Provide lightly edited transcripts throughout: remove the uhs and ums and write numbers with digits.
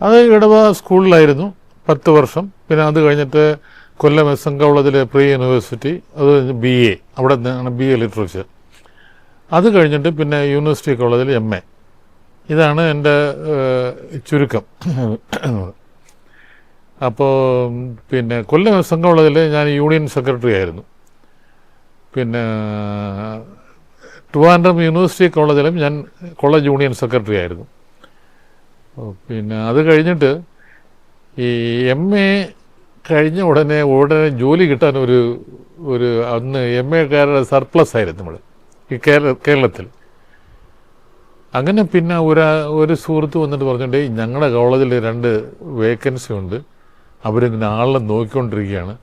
അത് ഇടവ സ്കൂളിലായിരുന്നു 10 വർഷം. പിന്നെ അത് കഴിഞ്ഞിട്ട് കൊല്ലം SN കോളേജിലെ പ്രീ യൂണിവേഴ്സിറ്റി, അത് കഴിഞ്ഞ് BA, അവിടെ നിന്നാണ് BA ലിറ്ററേച്ചർ. അത് കഴിഞ്ഞിട്ട് പിന്നെ യൂണിവേഴ്സിറ്റി കോളേജിൽ MA. ഇതാണ് എൻ്റെ ചുരുക്കം. അപ്പോൾ പിന്നെ കൊല്ലം SN കോളേജിൽ ഞാൻ യൂണിയൻ സെക്രട്ടറി ആയിരുന്നു. പിന്നെ ട്രിവാൻഡ്രം യൂണിവേഴ്സിറ്റി കോളേജിലും ഞാൻ കോളേജ് യൂണിയൻ സെക്രട്ടറി ആയിരുന്നു. പിന്നെ അത് കഴിഞ്ഞിട്ട് ഈ MA കഴിഞ്ഞ ഉടനെ ജോലി കിട്ടാൻ ഒരു അന്ന് MA-കാരുടെ സർപ്ലസ് ആയിരുന്നു നമ്മൾ ഈ കേരളത്തിൽ. അങ്ങനെ പിന്നെ ഒരു സുഹൃത്ത് വന്നിട്ട് പറഞ്ഞിട്ട് ഞങ്ങളുടെ കോളേജിൽ 2 വേക്കൻസി ഉണ്ട്, അവരിങ്ങനെ ആളെ നോക്കിക്കൊണ്ടിരിക്കുകയാണ്.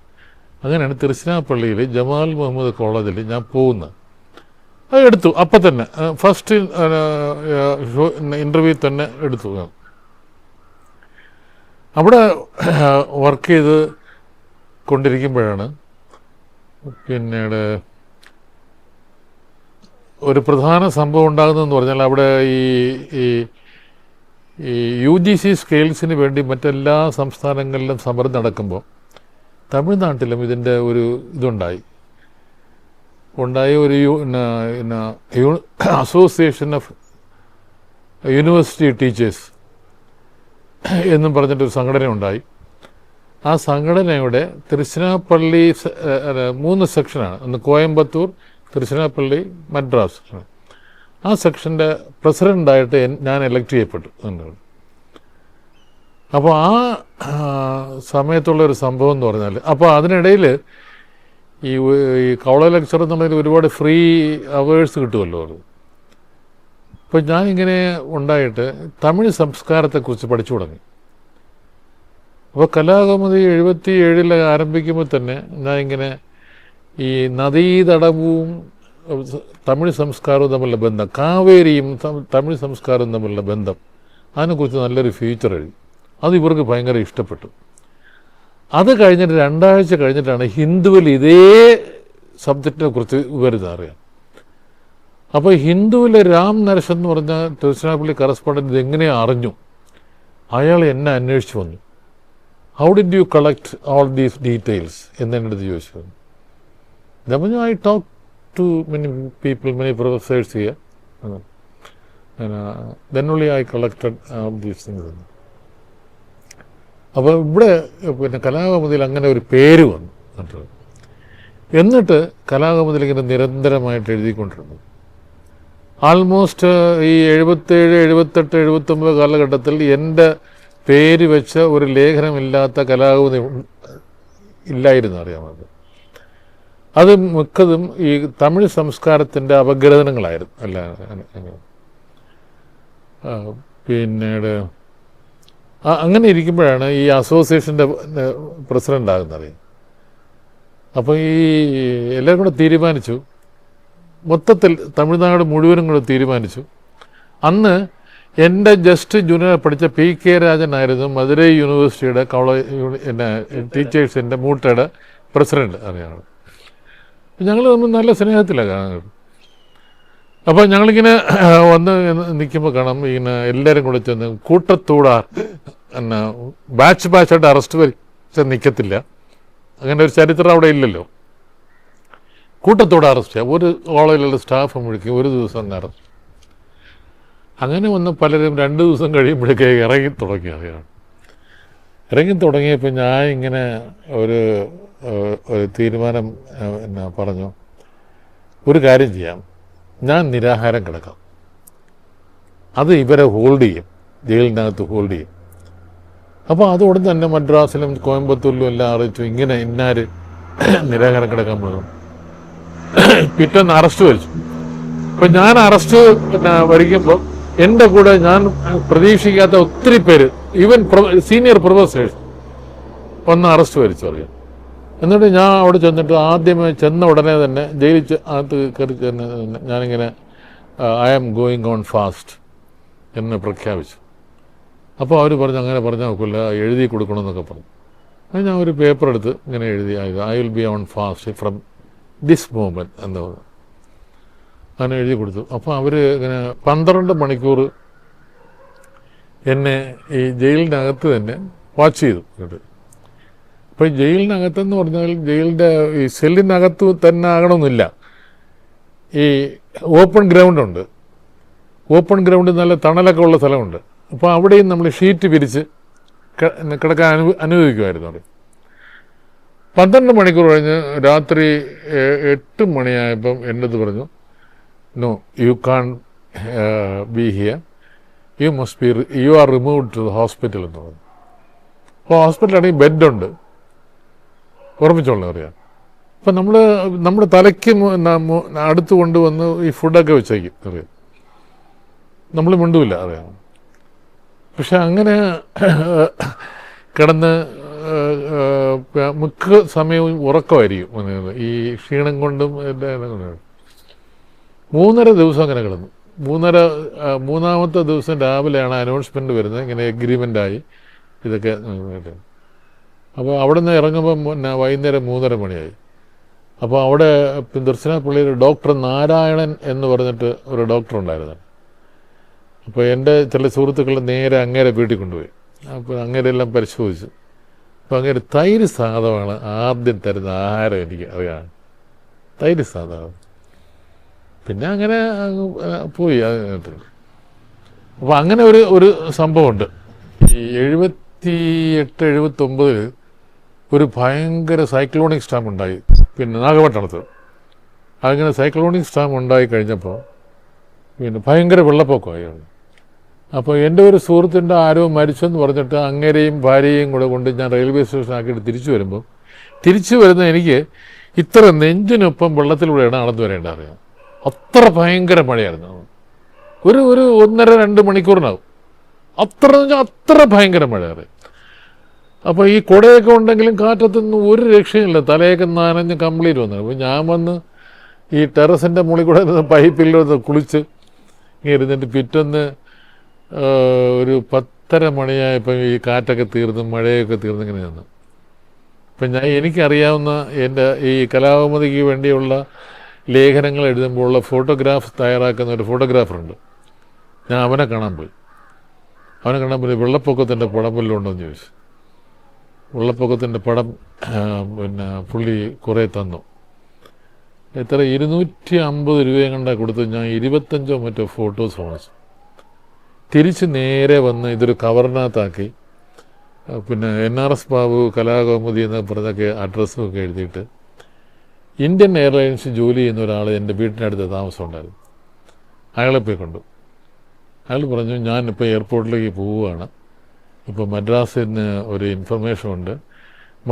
അങ്ങനെയാണ് തിരുച്ചിനാപ്പള്ളിയിൽ ജമാൽ മുഹമ്മദ് കോളേജിൽ ഞാൻ പോകുന്നത്. അത് എടുത്തു, അപ്പം തന്നെ ഫസ്റ്റ് ഇൻ്റർവ്യൂ തന്നെ എടുത്തു. അവിടെ വർക്ക് ചെയ്ത് കൊണ്ടിരിക്കുമ്പോഴാണ് പിന്നീട് ഒരു പ്രധാന സംഭവം ഉണ്ടാകുന്നതെന്ന് പറഞ്ഞാൽ, അവിടെ ഈ UGC സ്കെയിൽസിന് വേണ്ടി മറ്റെല്ലാ സംസ്ഥാനങ്ങളിലും സമരം നടക്കുമ്പോൾ തമിഴ്നാട്ടിലും ഇതിൻ്റെ ഒരു ഇതുണ്ടായി. ഒരു അസോസിയേഷൻ ഓഫ് യൂണിവേഴ്സിറ്റി ടീച്ചേഴ്സ് എന്നും പറഞ്ഞിട്ടൊരു സംഘടന ഉണ്ടായി. ആ സംഘടനയുടെ തിരുച്ചിനാപ്പള്ളി 3 സെക്ഷനാണ്. ഒന്ന് കോയമ്പത്തൂർ, തിരുച്ചിനാപ്പള്ളി, മദ്രാസ്. ആ സെക്ഷൻ്റെ പ്രസിഡൻ്റായിട്ട് ഞാൻ എലക്ട് ചെയ്യപ്പെട്ടു. അപ്പോൾ ആ സമയത്തുള്ളൊരു സംഭവം എന്ന് പറഞ്ഞാൽ, അപ്പോൾ അതിനിടയിൽ ഈ കോളേജ് ലെക്ചർ എന്നുള്ളതിൽ ഒരുപാട് ഫ്രീ അവേഴ്സ് കിട്ടുമല്ലോ. അപ്പോൾ ഞാനിങ്ങനെ ഉണ്ടായിട്ട് തമിഴ് സംസ്കാരത്തെക്കുറിച്ച് പഠിച്ചു തുടങ്ങി. അപ്പോൾ കലാകൗമുദി 77 ആരംഭിക്കുമ്പോൾ തന്നെ ഞാൻ ഇങ്ങനെ ഈ നദീതടവും തമിഴ് സംസ്കാരവും തമ്മിലുള്ള ബന്ധം, കാവേരിയും തമിഴ് സംസ്കാരവും തമ്മിലുള്ള ബന്ധം, അതിനെക്കുറിച്ച് നല്ലൊരു ഫീച്ചർ എഴുതി. അത് ഇവർക്ക് ഭയങ്കര ഇഷ്ടപ്പെട്ടു. അത് കഴിഞ്ഞിട്ട് 2 ആഴ്ച കഴിഞ്ഞിട്ടാണ് ഹിന്ദുവിൽ ഇതേ സബ്ജക്റ്റിനെ കുറിച്ച് ഇവരിത് അറിയാം. അപ്പോൾ ഹിന്ദുവിലെ രാം നരശൻ എന്ന് പറഞ്ഞ തിരുച്ചിനാപ്പള്ളി കറസ്പോണ്ടൻ്റ് ഇതെങ്ങനെയാണ് അറിഞ്ഞു, അയാൾ എന്നെ അന്വേഷിച്ച് വന്നു. How did you collect all these details എന്നെൻ്റെ അടുത്ത് ചോദിച്ചു. ഞാൻ I talk to many people, many professors here, then only I collected all these things. അപ്പോൾ ഇവിടെ പിന്നെ കലാകൗമുദിയിൽ അങ്ങനെ ഒരു പേര് വന്നു. എന്നിട്ട് കലാകൗമുദിയിൽ ഇങ്ങനെ നിരന്തരമായിട്ട് എഴുതിക്കൊണ്ടിരുന്നു. ആൾമോസ്റ്റ് ഈ 77, 78, 79 കാലഘട്ടത്തിൽ എൻ്റെ പേര് വെച്ച ഒരു ലേഖനമില്ലാത്ത കലാകൗമുദി ഇല്ലായിരുന്നു, അറിയാമത്. അത് മിക്കതും ഈ തമിഴ് സംസ്കാരത്തിൻ്റെ അപഗ്രഥനങ്ങളായിരുന്നു. പിന്നീട് അങ്ങനെ ഇരിക്കുമ്പോഴാണ് ഈ അസോസിയേഷൻ്റെ പ്രസിഡൻ്റ് ആകുന്നത്. അപ്പോൾ ഈ എല്ലാവരും കൂടെ തീരുമാനിച്ചു, മൊത്തത്തിൽ തമിഴ്നാട് മുഴുവനും കൂടെ തീരുമാനിച്ചു. അന്ന് എൻ്റെ ജസ്റ്റ് ജൂനിയർ പഠിച്ച PK രാജനായിരുന്നു മധുരൈ യൂണിവേഴ്സിറ്റിയുടെ ടീച്ചേഴ്സിൻ്റെ മൂട്ടയുടെ പ്രസിഡന്റ്, അറിയാം. ഞങ്ങൾ തമ്മിൽ നല്ല സ്നേഹത്തിലാണ് കാണുന്നത്. അപ്പോൾ ഞങ്ങളിങ്ങനെ വന്ന് നിൽക്കുമ്പോൾ കാണാം ഇങ്ങനെ എല്ലാവരും കൂടെ ചെന്ന് കൂട്ടത്തൂടാർ ബാച്ചായിട്ട് അറസ്റ്റ് വരിച്ച നിൽക്കത്തില്ല. അങ്ങനെ ഒരു ചരിത്രം അവിടെ ഇല്ലല്ലോ. കൂട്ടത്തോടെ അറസ്റ്റ് ചെയ്യാം. ഒരു കോളേജിലുള്ള സ്റ്റാഫ് മുഴുക്കി ഒരു ദിവസം അറസ്റ്റ്. അങ്ങനെ വന്ന് പലരും 2 ദിവസം കഴിയുമ്പോഴേക്കേ ഇറങ്ങി തുടങ്ങിയാണ്. ഇറങ്ങി തുടങ്ങിയപ്പോൾ ഞാൻ ഇങ്ങനെ ഒരു തീരുമാനം പറഞ്ഞു, ഒരു കാര്യം ചെയ്യാം, ഞാൻ നിരാഹാരം കിടക്കാം, അത് ഇവരെ ഹോൾഡ് ചെയ്യും, ജയിലിനകത്ത് ഹോൾഡ് ചെയ്യും. അപ്പോൾ അതോടെ തന്നെ മദ്രാസിലും കോയമ്പത്തൂരിലും എല്ലാം അറിയിച്ചു, ഇങ്ങനെ ഇന്നാര് നിരാഹാരം കിടക്കാൻ പോകുന്നു. പിറ്റേന്ന് അറസ്റ്റ് വരിച്ചു. അപ്പം ഞാൻ അറസ്റ്റ് വരിക്കുമ്പോൾ എൻ്റെ കൂടെ ഞാൻ പ്രതീക്ഷിക്കാത്ത ഒത്തിരി പേര്, ഈവൻ സീനിയർ പ്രൊഫസേഴ്സ് ഒന്ന് അറസ്റ്റ് വരിച്ചു അറിയാം. എന്നിട്ട് ഞാൻ അവിടെ ചെന്നിട്ട് ആദ്യമേ ചെന്ന ഉടനെ തന്നെ ജയിലിൽ അകത്ത് കയറി ചെന്ന് ഞാനിങ്ങനെ I am going on fast എന്ന് പ്രഖ്യാപിച്ചു. അപ്പോൾ അവർ പറഞ്ഞു അങ്ങനെ പറഞ്ഞാൽ നോക്കില്ല, എഴുതി കൊടുക്കണമെന്നൊക്കെ പറഞ്ഞു. അത് ഞാൻ ഒരു പേപ്പർ എടുത്ത് ഇങ്ങനെ എഴുതി, I will be on fast from this moment എന്ന് പറഞ്ഞു. അങ്ങനെ എഴുതി കൊടുത്തു. അപ്പോൾ അവർ ഇങ്ങനെ 12 മണിക്കൂർ എന്നെ ഈ ജയിലിനകത്ത് തന്നെ വാച്ച് ചെയ്തു കേട്ട്. അപ്പോൾ ഈ ജയിലിനകത്തെന്ന് പറഞ്ഞാൽ ജയിലിൻ്റെ ഈ സെല്ലിനകത്ത് തന്നെ ആകണമെന്നില്ല. ഈ ഓപ്പൺ ഗ്രൗണ്ടുണ്ട്. ഓപ്പൺ ഗ്രൗണ്ട് നല്ല തണലൊക്കെ ഉള്ള സ്ഥലമുണ്ട്. അപ്പോൾ അവിടെയും നമ്മൾ ഷീറ്റ് പിരിച്ച് കിടക്കാൻ അനുവദിക്കുമായിരുന്നു അവിടെ. 12 മണിക്കൂർ കഴിഞ്ഞ് രാത്രി 8 മണിയായപ്പം എൻ്റെ അടുത്ത് പറഞ്ഞു, no you can be here, you are removed to the hospital എന്ന് പറഞ്ഞു. അപ്പോൾ ഹോസ്പിറ്റലാണെങ്കിൽ ബെഡുണ്ട്, ഓർമ്മിച്ചോളാം അറിയാം. അപ്പം നമ്മുടെ തലയ്ക്ക് അടുത്ത് കൊണ്ടുവന്ന് ഈ ഫുഡൊക്കെ വെച്ചേക്കും അറിയാം, നമ്മൾ മിണ്ടുമില്ല അറിയാം. പക്ഷെ അങ്ങനെ കിടന്ന് മിക്ക സമയവും ഉറക്കമായിരിക്കും. ഈ ക്ഷീണം കൊണ്ടും 3.5 ദിവസം അങ്ങനെ കിടന്നു. മൂന്നാമത്തെ ദിവസം രാവിലെയാണ് അനൗൺസ്മെൻറ്റ് വരുന്നത്, ഇങ്ങനെ എഗ്രിമെൻ്റായി ഇതൊക്കെ. അപ്പോൾ അവിടെ നിന്ന് ഇറങ്ങുമ്പോൾ വൈകുന്നേരം 3:30 മണിയായി. അപ്പോൾ അവിടെ ദർശനപ്പള്ളിയിൽ ഡോക്ടർ നാരായണൻ എന്ന് പറഞ്ഞിട്ട് ഒരു ഡോക്ടർ ഉണ്ടായിരുന്നു. അപ്പോൾ എൻ്റെ ചില സുഹൃത്തുക്കൾ നേരെ അങ്ങേരെ വീട്ടിൽ കൊണ്ടുപോയി. അപ്പോൾ അങ്ങേരെല്ലാം പരിശോധിച്ചു. അപ്പോൾ അങ്ങേര് തൈര് സാധമാണ് ആദ്യം തരുന്ന ആഹാരം, എനിക്ക് അറിയാം, തൈര് സാധനം. പിന്നെ അങ്ങനെ പോയി. അപ്പോൾ അങ്ങനെ ഒരു സംഭവമുണ്ട്. ഈ 78-79 ഒരു ഭയങ്കര സൈക്ലോണിക് സ്റ്റാം ഉണ്ടായി, പിന്നെ നാഗപട്ടണത്ത്. അങ്ങനെ സൈക്ലോണിക് സ്റ്റാം ഉണ്ടായി കഴിഞ്ഞപ്പോൾ പിന്നെ ഭയങ്കര വെള്ളപ്പൊക്കമായി. അപ്പോൾ എൻ്റെ ഒരു സുഹൃത്തിൻ്റെ ആരോ മരിച്ചെന്ന് പറഞ്ഞിട്ട് അങ്ങേരെയും ഭാര്യയും കൂടെ കൊണ്ട് ഞാൻ റെയിൽവേ സ്റ്റേഷനാക്കിയിട്ട് തിരിച്ചു വരുന്ന എനിക്ക് ഇത്ര നെഞ്ചിനൊപ്പം വെള്ളത്തിലൂടെയാണ് നടന്നു വരേണ്ടത് അറിയാം. അത്ര ഭയങ്കര മഴയായിരുന്നു. ഒരു 1.5-2 മണിക്കൂറിനാവും. അത്ര ഭയങ്കര മഴ അറിയാം. അപ്പോൾ ഈ കുടയൊക്കെ ഉണ്ടെങ്കിലും കാറ്റത്തൊന്നും ഒരു രക്ഷയില്ല, തലയൊക്കെ നനഞ്ഞ് കംപ്ലീറ്റ് വന്നത്. അപ്പോൾ ഞാൻ വന്ന് ഈ ടെറസിൻ്റെ മുകളിൽ കൂടെ പൈപ്പിൽ കുളിച്ച് ഇങ്ങനെ ഇരുന്നിട്ട് പിറ്റൊന്ന് ഒരു 10:30 മണിയായപ്പോൾ ഈ കാറ്റൊക്കെ തീർന്ന് മഴയൊക്കെ തീർന്ന് ഇങ്ങനെ നിന്ന്. അപ്പം എനിക്കറിയാവുന്ന എൻ്റെ ഈ കലാകൗമുദിക്ക് വേണ്ടിയുള്ള ലേഖനങ്ങൾ എഴുതുമ്പോഴുള്ള ഫോട്ടോഗ്രാഫ് തയ്യാറാക്കുന്ന ഒരു ഫോട്ടോഗ്രാഫറുണ്ട്. ഞാൻ അവനെ കാണാൻ പോയി. വെള്ളപ്പൊക്കത്തിൻ്റെ പടം വല്ലതും ഉണ്ടോ എന്ന് ചോദിച്ചു. വെള്ളപ്പൊക്കത്തിൻ്റെ പടം പിന്നെ പുള്ളി കുറേ തന്നു. എത്ര 250 രൂപയും കണ്ടാൽ കൊടുത്തു. ഞാൻ 25 മറ്റോ ഫോട്ടോസ് വാങ്ങിച്ചു. തിരിച്ച് നേരെ വന്ന് ഇതൊരു കവറിനകത്താക്കി പിന്നെ NRS ബാബു കലാകൗമുദി എന്ന് പറഞ്ഞൊക്കെ അഡ്രസ്സും ഒക്കെ എഴുതിയിട്ട് ഇന്ത്യൻ എയർലൈൻസ് ജോലി ചെയ്യുന്ന ഒരാൾ എൻ്റെ വീട്ടിനടുത്ത് താമസം ഉണ്ടായിരുന്നു. അയാളെ പോയി കണ്ടു. അയാൾ പറഞ്ഞു, ഞാനിപ്പോൾ എയർപോർട്ടിലേക്ക് പോവുകയാണ്, ഇപ്പോൾ മദ്രാസിൽ നിന്ന് ഒരു ഇൻഫർമേഷൻ ഉണ്ട്,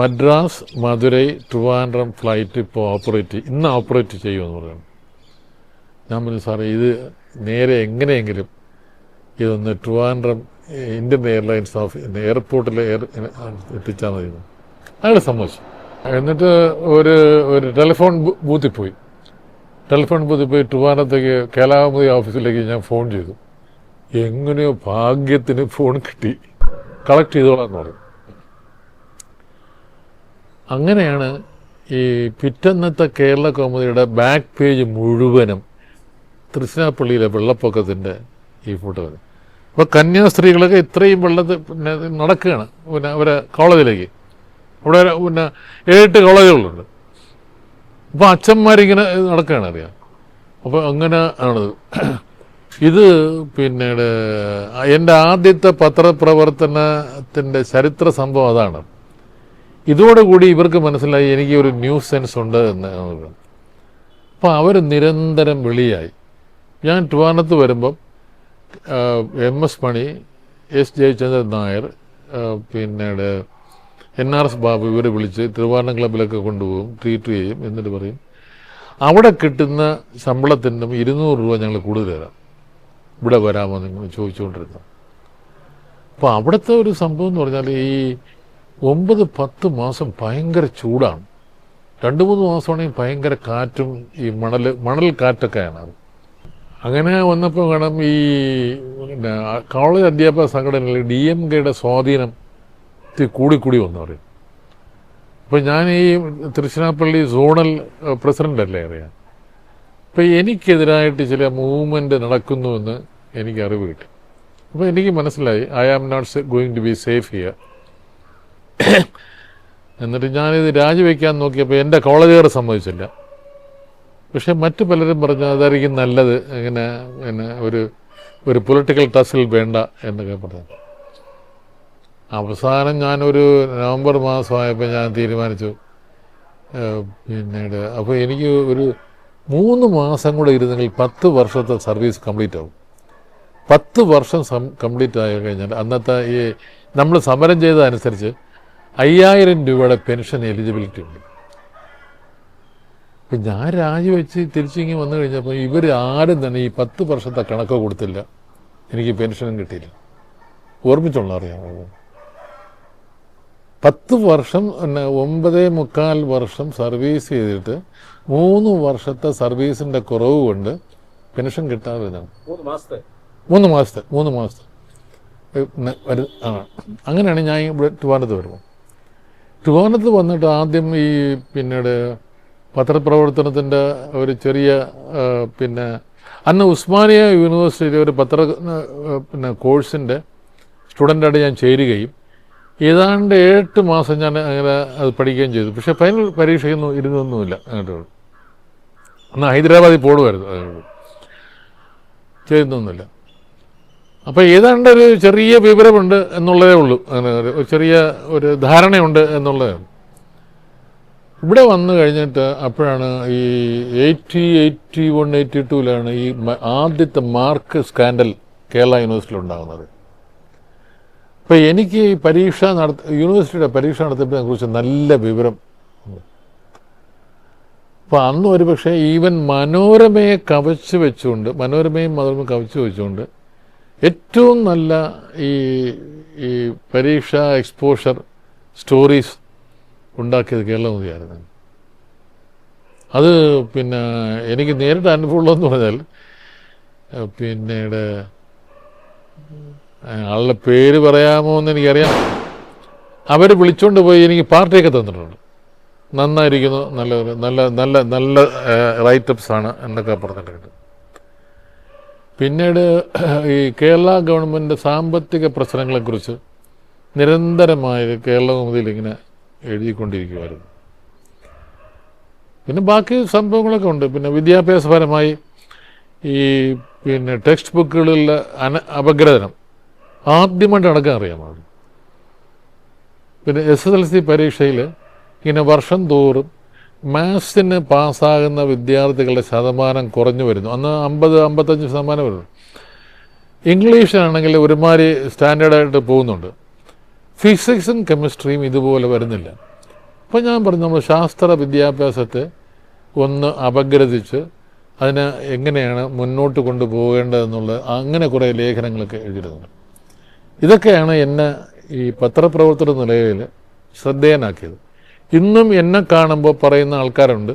മദ്രാസ് മധുരൈ ട്രിവാൻഡ്രം ഫ്ലൈറ്റ് ഇപ്പോൾ ഇന്ന് ഓപ്പറേറ്റ് ചെയ്യുമെന്ന് പറഞ്ഞു. ഞാൻ പറഞ്ഞു, സാറേ ഇത് നേരെ എങ്ങനെയെങ്കിലും ഇതൊന്ന് ട്രിവാൻഡ്രം ഇന്ത്യൻ എയർലൈൻസ് എയർപോർട്ടിൽ എത്തിച്ചാൽ മതി. അയാൾ സമ്മതിച്ചു. എന്നിട്ട് ഒരു ടെലിഫോൺ ബൂത്തിൽ പോയി ട്രിവാൻഡ്രത്തേക്ക് കലാകൗമുദി ഓഫീസിലേക്ക് ഞാൻ ഫോൺ ചെയ്തു. എങ്ങനെയോ ഭാഗ്യത്തിന് ഫോൺ കിട്ടി. കളക്ട് ചെയ്തോളാന്ന് പറഞ്ഞു. അങ്ങനെയാണ് ഈ പിറ്റന്നത്തെ കേരള കൗമുദിയുടെ ബാക്ക് പേജ് മുഴുവനും തൃശ്ശിനാപ്പള്ളിയിലെ വെള്ളപ്പൊക്കത്തിൻ്റെ ഈ ഫോട്ടോ വരും. അപ്പോൾ കന്യാസ്ത്രീകളൊക്കെ ഇത്രയും വെള്ളത്തിൽ പിന്നെ നടക്കുകയാണ് പിന്നെ അവരെ കോളേജിലേക്ക്. അവിടെ പിന്നെ 7-8 കോളേജുകളുണ്ട്. അപ്പോൾ അച്ഛന്മാരിങ്ങനെ നടക്കുകയാണ് അറിയാം. അപ്പോൾ അങ്ങനെ ആണത്. ഇത് പിന്നീട് എൻ്റെ ആദ്യത്തെ പത്രപ്രവർത്തനത്തിൻ്റെ ചരിത്ര സംഭവം അതാണ്. ഇതോടുകൂടി ഇവർക്ക് മനസ്സിലായി എനിക്ക് ഒരു ന്യൂസ് സെൻസ് ഉണ്ട് എന്ന്. അപ്പോൾ അവർ നിരന്തരം വെളിയായി. ഞാൻ ട്രിവാൻഡ്രത്ത് വരുമ്പം MS മണി, S ജയചന്ദ്രൻ നായർ, പിന്നീട് NRS ബാബു ഇവരെ വിളിച്ച് ട്രിവാൻഡ്രം ക്ലബിലൊക്കെ കൊണ്ടുപോകും, ട്രീറ്റ് ചെയ്യും. എന്നിട്ട് പറയും, അവിടെ കിട്ടുന്ന ശമ്പളത്തിനും 200 രൂപ ഞങ്ങൾ കൂടുതൽ തരാം, ഇവിടെ വരാമോ നിങ്ങൾ ചോദിച്ചുകൊണ്ടിരുന്നു. അപ്പോൾ അവിടുത്തെ ഒരു സംഭവം എന്ന് പറഞ്ഞാൽ ഈ 9-10 മാസം ഭയങ്കര ചൂടാണ്. 2-3 മാസമാണെങ്കിൽ ഭയങ്കര കാറ്റും ഈ മണൽ കാറ്റൊക്കെയാണ്. അങ്ങനെ വന്നപ്പോൾ വേണം ഈ പിന്നെ കോളേജ് അധ്യാപക സംഘടനയിൽ DMKയുടെ സ്വാധീനം കൂടിക്കൂടി വന്നു പറയും. അപ്പോൾ ഞാൻ ഈ തൃശ്ശിനാപ്പള്ളി സോണൽ പ്രസിഡൻ്റ് അല്ലേ അറിയാം. അപ്പോൾ എനിക്കെതിരായിട്ട് ചില മൂവ്മെൻറ്റ് നടക്കുന്നുവെന്ന് എനിക്ക് അറിവ് കിട്ടി. അപ്പോൾ എനിക്ക് മനസ്സിലായി I am not going to be safe here. എന്നിട്ട് ഞാനിത് രാജിവെക്കാൻ നോക്കിയപ്പോൾ എൻ്റെ കോളേജുകാർ സമ്മതിച്ചില്ല. പക്ഷേ മറ്റു പലരും പറഞ്ഞു അതായിരിക്കും നല്ലത്, ഇങ്ങനെ പിന്നെ ഒരു പൊളിറ്റിക്കൽ ടസിൽ വേണ്ട എന്നൊക്കെ പറഞ്ഞു. അവസാനം ഞാനൊരു നവംബർ മാസമായപ്പോൾ ഞാൻ തീരുമാനിച്ചു പിന്നീട്. അപ്പോൾ എനിക്ക് ഒരു 3 മാസം കൂടെ ഇരുന്നെങ്കിൽ 10 വർഷത്തെ സർവീസ് കംപ്ലീറ്റ് ആവും. 10 വർഷം കംപ്ലീറ്റ് ആയി കഴിഞ്ഞാൽ അന്നത്തെ ഈ നമ്മൾ സമരം ചെയ്തതനുസരിച്ച് 5000 രൂപയുടെ പെൻഷൻ എലിജിബിലിറ്റി ഉണ്ട്. അപ്പം ഞാൻ രാജിവെച്ച് തിരിച്ചിങ്ങി വന്നു കഴിഞ്ഞപ്പോൾ ഇവർ ആരും തന്നെ ഈ 10 വർഷത്തെ കണക്ക് കൊടുത്തില്ല, എനിക്ക് പെൻഷനും കിട്ടിയില്ല. ഓർമ്മിച്ചോളാം, അറിയാമോ? 10 വർഷം 9.25 വർഷം സർവീസ് ചെയ്തിട്ട് 3 വർഷത്തെ സർവീസിൻ്റെ കുറവ് കൊണ്ട് പെൻഷൻ കിട്ടാതെ 3 മാസത്തെ അങ്ങനെയാണ് ഞാൻ ഇവിടെ ട്രിവാൻഡ്രത്ത് വരുമ്പോൾ. ട്രിവാൻഡ്രത്ത് വന്നിട്ട് ആദ്യം ഈ പിന്നീട് പത്രപ്രവർത്തനത്തിൻ്റെ ഒരു ചെറിയ പിന്നെ അന്ന് ഉസ്മാനിയ യൂണിവേഴ്സിറ്റിയിലെ ഒരു കോഴ്സിൻ്റെ സ്റ്റുഡൻ്റായിട്ട് ഞാൻ ചേരുകയും ഏതാണ്ട് 8 മാസം ഞാൻ അങ്ങനെ അത് പഠിക്കുകയും ചെയ്തു. പക്ഷേ ഫൈനൽ പരീക്ഷയൊന്നും ഇരുന്നൊന്നുമില്ല. അങ്ങോട്ട് അന്ന് ഹൈദരാബാദിൽ പോടുമായിരുന്നു, ചെയ്യുന്നൊന്നുമില്ല. അപ്പോൾ ഏതാണ്ട് ഒരു ചെറിയ വിവരമുണ്ട് എന്നുള്ളതേ ഉള്ളൂ, അങ്ങനെ ഒരു ചെറിയ ഒരു ധാരണയുണ്ട് എന്നുള്ളതേ ഉള്ളൂ. ഇവിടെ വന്നു കഴിഞ്ഞിട്ട് അപ്പോഴാണ് ഈ 81, 82 ഈ ആദ്യത്തെ മാർക്ക് സ്കാൻഡൽ കേരള യൂണിവേഴ്സിറ്റിയിൽ ഉണ്ടാകുന്നത്. അപ്പോൾ എനിക്ക് ഈ യൂണിവേഴ്സിറ്റിയുടെ പരീക്ഷ നടത്തിയതിനെ കുറിച്ച് നല്ല വിവരം. അപ്പോൾ അന്ന് ഒരു പക്ഷേ ഈവൻ മനോരമയെ കവച്ച് വെച്ചുകൊണ്ട്, മനോരമയും കവച്ച് വെച്ചുകൊണ്ട് ഏറ്റവും നല്ല ഈ പരീക്ഷാ എക്സ്പോഷർ സ്റ്റോറീസ് ഉണ്ടാക്കിയത് കേരളമൊന്നിയായിരുന്നു. അത് പിന്നെ എനിക്ക് നേരിട്ട് അനുഭവമുള്ളതെന്ന് പറഞ്ഞാൽ പിന്നീട് ആളുടെ പേര് പറയാമോ എന്ന് എനിക്കറിയാം. അവർ വിളിച്ചുകൊണ്ട് പോയി എനിക്ക് പാർട്ടിയൊക്കെ തന്നിട്ടുണ്ട്. നന്നായിരിക്കുന്നു, നല്ല റൈറ്റപ്സാണ് എന്നൊക്കെ പറഞ്ഞിട്ടുണ്ട്. പിന്നീട് ഈ കേരള ഗവൺമെൻറ് സാമ്പത്തിക പ്രശ്നങ്ങളെക്കുറിച്ച് നിരന്തരമായി കേരളകൗമുദിയിൽ ഇങ്ങനെ എഴുതിക്കൊണ്ടിരിക്കുമായിരുന്നു. പിന്നെ ബാക്കി സംഭവങ്ങളൊക്കെ ഉണ്ട്. പിന്നെ വിദ്യാഭ്യാസപരമായി ഈ പിന്നെ ടെക്സ്റ്റ് ബുക്കുകളിലെ അപഗ്രഥനം ആദ്യമായിട്ട് നടക്കാൻ അറിയാമോ? പിന്നെ SSLC പരീക്ഷയിൽ ഇങ്ങനെ വർഷം തോറും മാത്സിന് പാസ്സാകുന്ന വിദ്യാർത്ഥികളുടെ ശതമാനം കുറഞ്ഞു വരുന്നു. അന്ന് 50-55% വരുന്നു. ഇംഗ്ലീഷിനാണെങ്കിൽ ഒരുമാതിരി സ്റ്റാൻഡേർഡായിട്ട് പോകുന്നുണ്ട്. ഫിസിക്സും കെമിസ്ട്രിയും ഇതുപോലെ വരുന്നില്ല. അപ്പോൾ ഞാൻ പറഞ്ഞു, നമ്മൾ ശാസ്ത്ര വിദ്യാഭ്യാസത്തെ ഒന്ന് അപഗ്രഥിച്ച് അതിനെ എങ്ങനെയാണ് മുന്നോട്ട് കൊണ്ടുപോകേണ്ടതെന്നുള്ളത് അങ്ങനെ കുറേ ലേഖനങ്ങളൊക്കെ എഴുതിയിട്ടുണ്ട്. ഇതൊക്കെയാണ് എന്നെ ഈ പത്രപ്രവർത്തന നിലയിൽ ശ്രദ്ധേയനാക്കിയത്. ഇന്നും എന്നെ കാണുമ്പോൾ പറയുന്ന ആൾക്കാരുണ്ട്,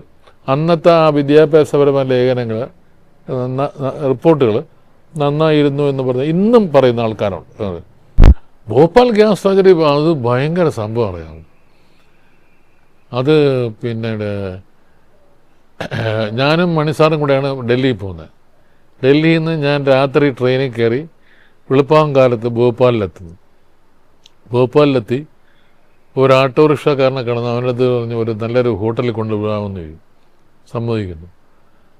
അന്നത്തെ ആ വിദ്യാഭ്യാസപരമായ ലേഖനങ്ങൾ, റിപ്പോർട്ടുകൾ നന്നായിരുന്നു എന്ന് പറഞ്ഞ് ഇന്നും പറയുന്ന ആൾക്കാരുണ്ട്. ഭോപ്പാൽ ഗ്യാസ് ട്രാജഡി അത് ഭയങ്കര സംഭവം അറിയാം. അത് പിന്നീട് ഞാനും മണിസാറും കൂടെയാണ് ഡൽഹിയിൽ പോകുന്നത്. ഡൽഹിയിൽ നിന്ന് ഞാൻ രാത്രി ട്രെയിനിൽ കയറി വെളുപ്പാങ്കാലത്ത് ഭോപ്പാലിലെത്തുന്നു. ഭോപ്പാലിലെത്തി ഒരു ഓട്ടോറിക്ഷക്കാരനെ കാണുന്നു. അവൻ്റെ അടുത്ത് പറഞ്ഞ് ഒരു നല്ലൊരു ഹോട്ടലിൽ കൊണ്ടുപോകാമെന്ന് ചോദിക്കും. സമ്മതിക്കുന്നു.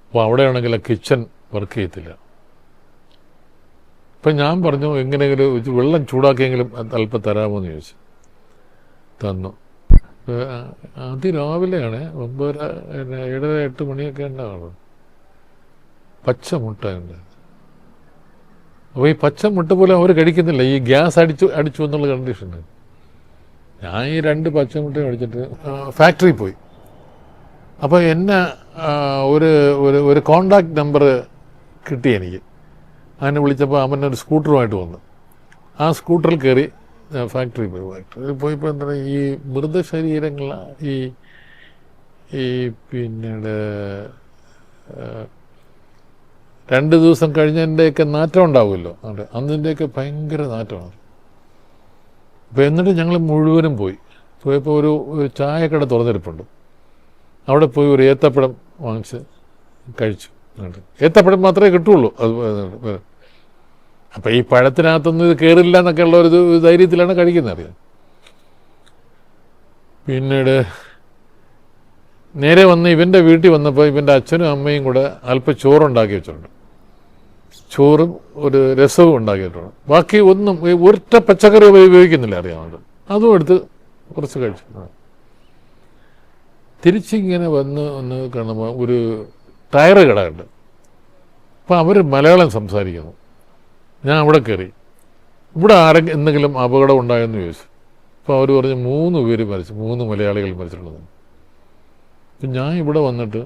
അപ്പോൾ അവിടെയാണെങ്കിൽ കിച്ചൺ വർക്ക് ചെയ്യത്തില്ല. അപ്പം ഞാൻ പറഞ്ഞു, എങ്ങനെയെങ്കിലും വെള്ളം ചൂടാക്കിയെങ്കിലും അല്പം തരാമോ എന്ന് ചോദിച്ചു. തന്നു. അതിരാവിലെയാണ് 7-8 മണിയൊക്കെ ഉണ്ടാവുള്ളൂ. പച്ച മുട്ട ഉണ്ട്. അപ്പോൾ ഈ പച്ച മുട്ട പോലും അവർ കഴിക്കുന്നില്ല, ഈ ഗ്യാസ് അടിച്ചു എന്നുള്ള കണ്ടീഷന്. ഞാൻ ഈ 2 പച്ചമുട്ട അടിച്ചിട്ട് ഫാക്ടറിയിൽ പോയി. അപ്പോൾ എന്നെ ഒരു കോണ്ടാക്ട് നമ്പർ കിട്ടി എനിക്ക്. അങ്ങനെ വിളിച്ചപ്പോൾ അവനൊരു സ്കൂട്ടറുമായിട്ട് വന്നു. ആ സ്കൂട്ടറിൽ കയറി ഫാക്ടറിയിൽ പോയി. ഫാക്ടറിയിൽ പോയപ്പോൾ എന്താണ് ഈ മൃതശരീരങ്ങൾ ഈ പിന്നീട് 2 ദിവസം കഴിഞ്ഞതിൻ്റെയൊക്കെ നാറ്റം ഉണ്ടാവുമല്ലോ, അന്നിൻ്റെയൊക്കെ ഭയങ്കര നാറ്റമാണ്. അപ്പോൾ എന്നിട്ട് ഞങ്ങൾ മുഴുവനും പോയപ്പോൾ ഒരു ചായക്കട തുറന്നിരിപ്പുണ്ട്. അവിടെ പോയി ഒരു ഏത്തപ്പഴം വാങ്ങിച്ച് കഴിച്ചു. ഏത്തപ്പഴം മാത്രമേ കിട്ടുള്ളൂ. അത് അപ്പം ഈ പഴത്തിനകത്തൊന്നും ഇത് കയറില്ല എന്നൊക്കെ ഉള്ള ഒരു ധൈര്യത്തിലാണ് കഴിക്കുന്നത്, അറിയാം. പിന്നീട് നേരെ വന്ന് ഇവൻ്റെ വീട്ടിൽ വന്നപ്പോൾ ഇവൻ്റെ അച്ഛനും അമ്മയും കൂടെ അല്പം ചോറുണ്ടാക്കി വെച്ചിട്ടുണ്ട്. ചോറും ഒരു രസവും ഉണ്ടാക്കിയിട്ടുണ്ട്. ബാക്കി ഒന്നും ഒരൊറ്റ പച്ചക്കറി ഉപയോഗിക്കുന്നില്ല, അറിയാമത്. അതും എടുത്ത് കുറച്ച് കഴിച്ചു. തിരിച്ചിങ്ങനെ വന്ന് കാണുമ്പോൾ ഒരു ടയർ കടയുണ്ട്. അപ്പോൾ അവർ മലയാളം സംസാരിക്കുന്നു. ഞാൻ അവിടെ കയറി. ഇവിടെ എന്തെങ്കിലും അപകടം ഉണ്ടായെന്ന് ചോദിച്ചു. അപ്പോൾ അവർ പറഞ്ഞു 3 പേര് മരിച്ചു, 3 മലയാളികൾ മരിച്ചിട്ടുണ്ടെന്ന്. അപ്പം ഞാൻ ഇവിടെ വന്നിട്ട്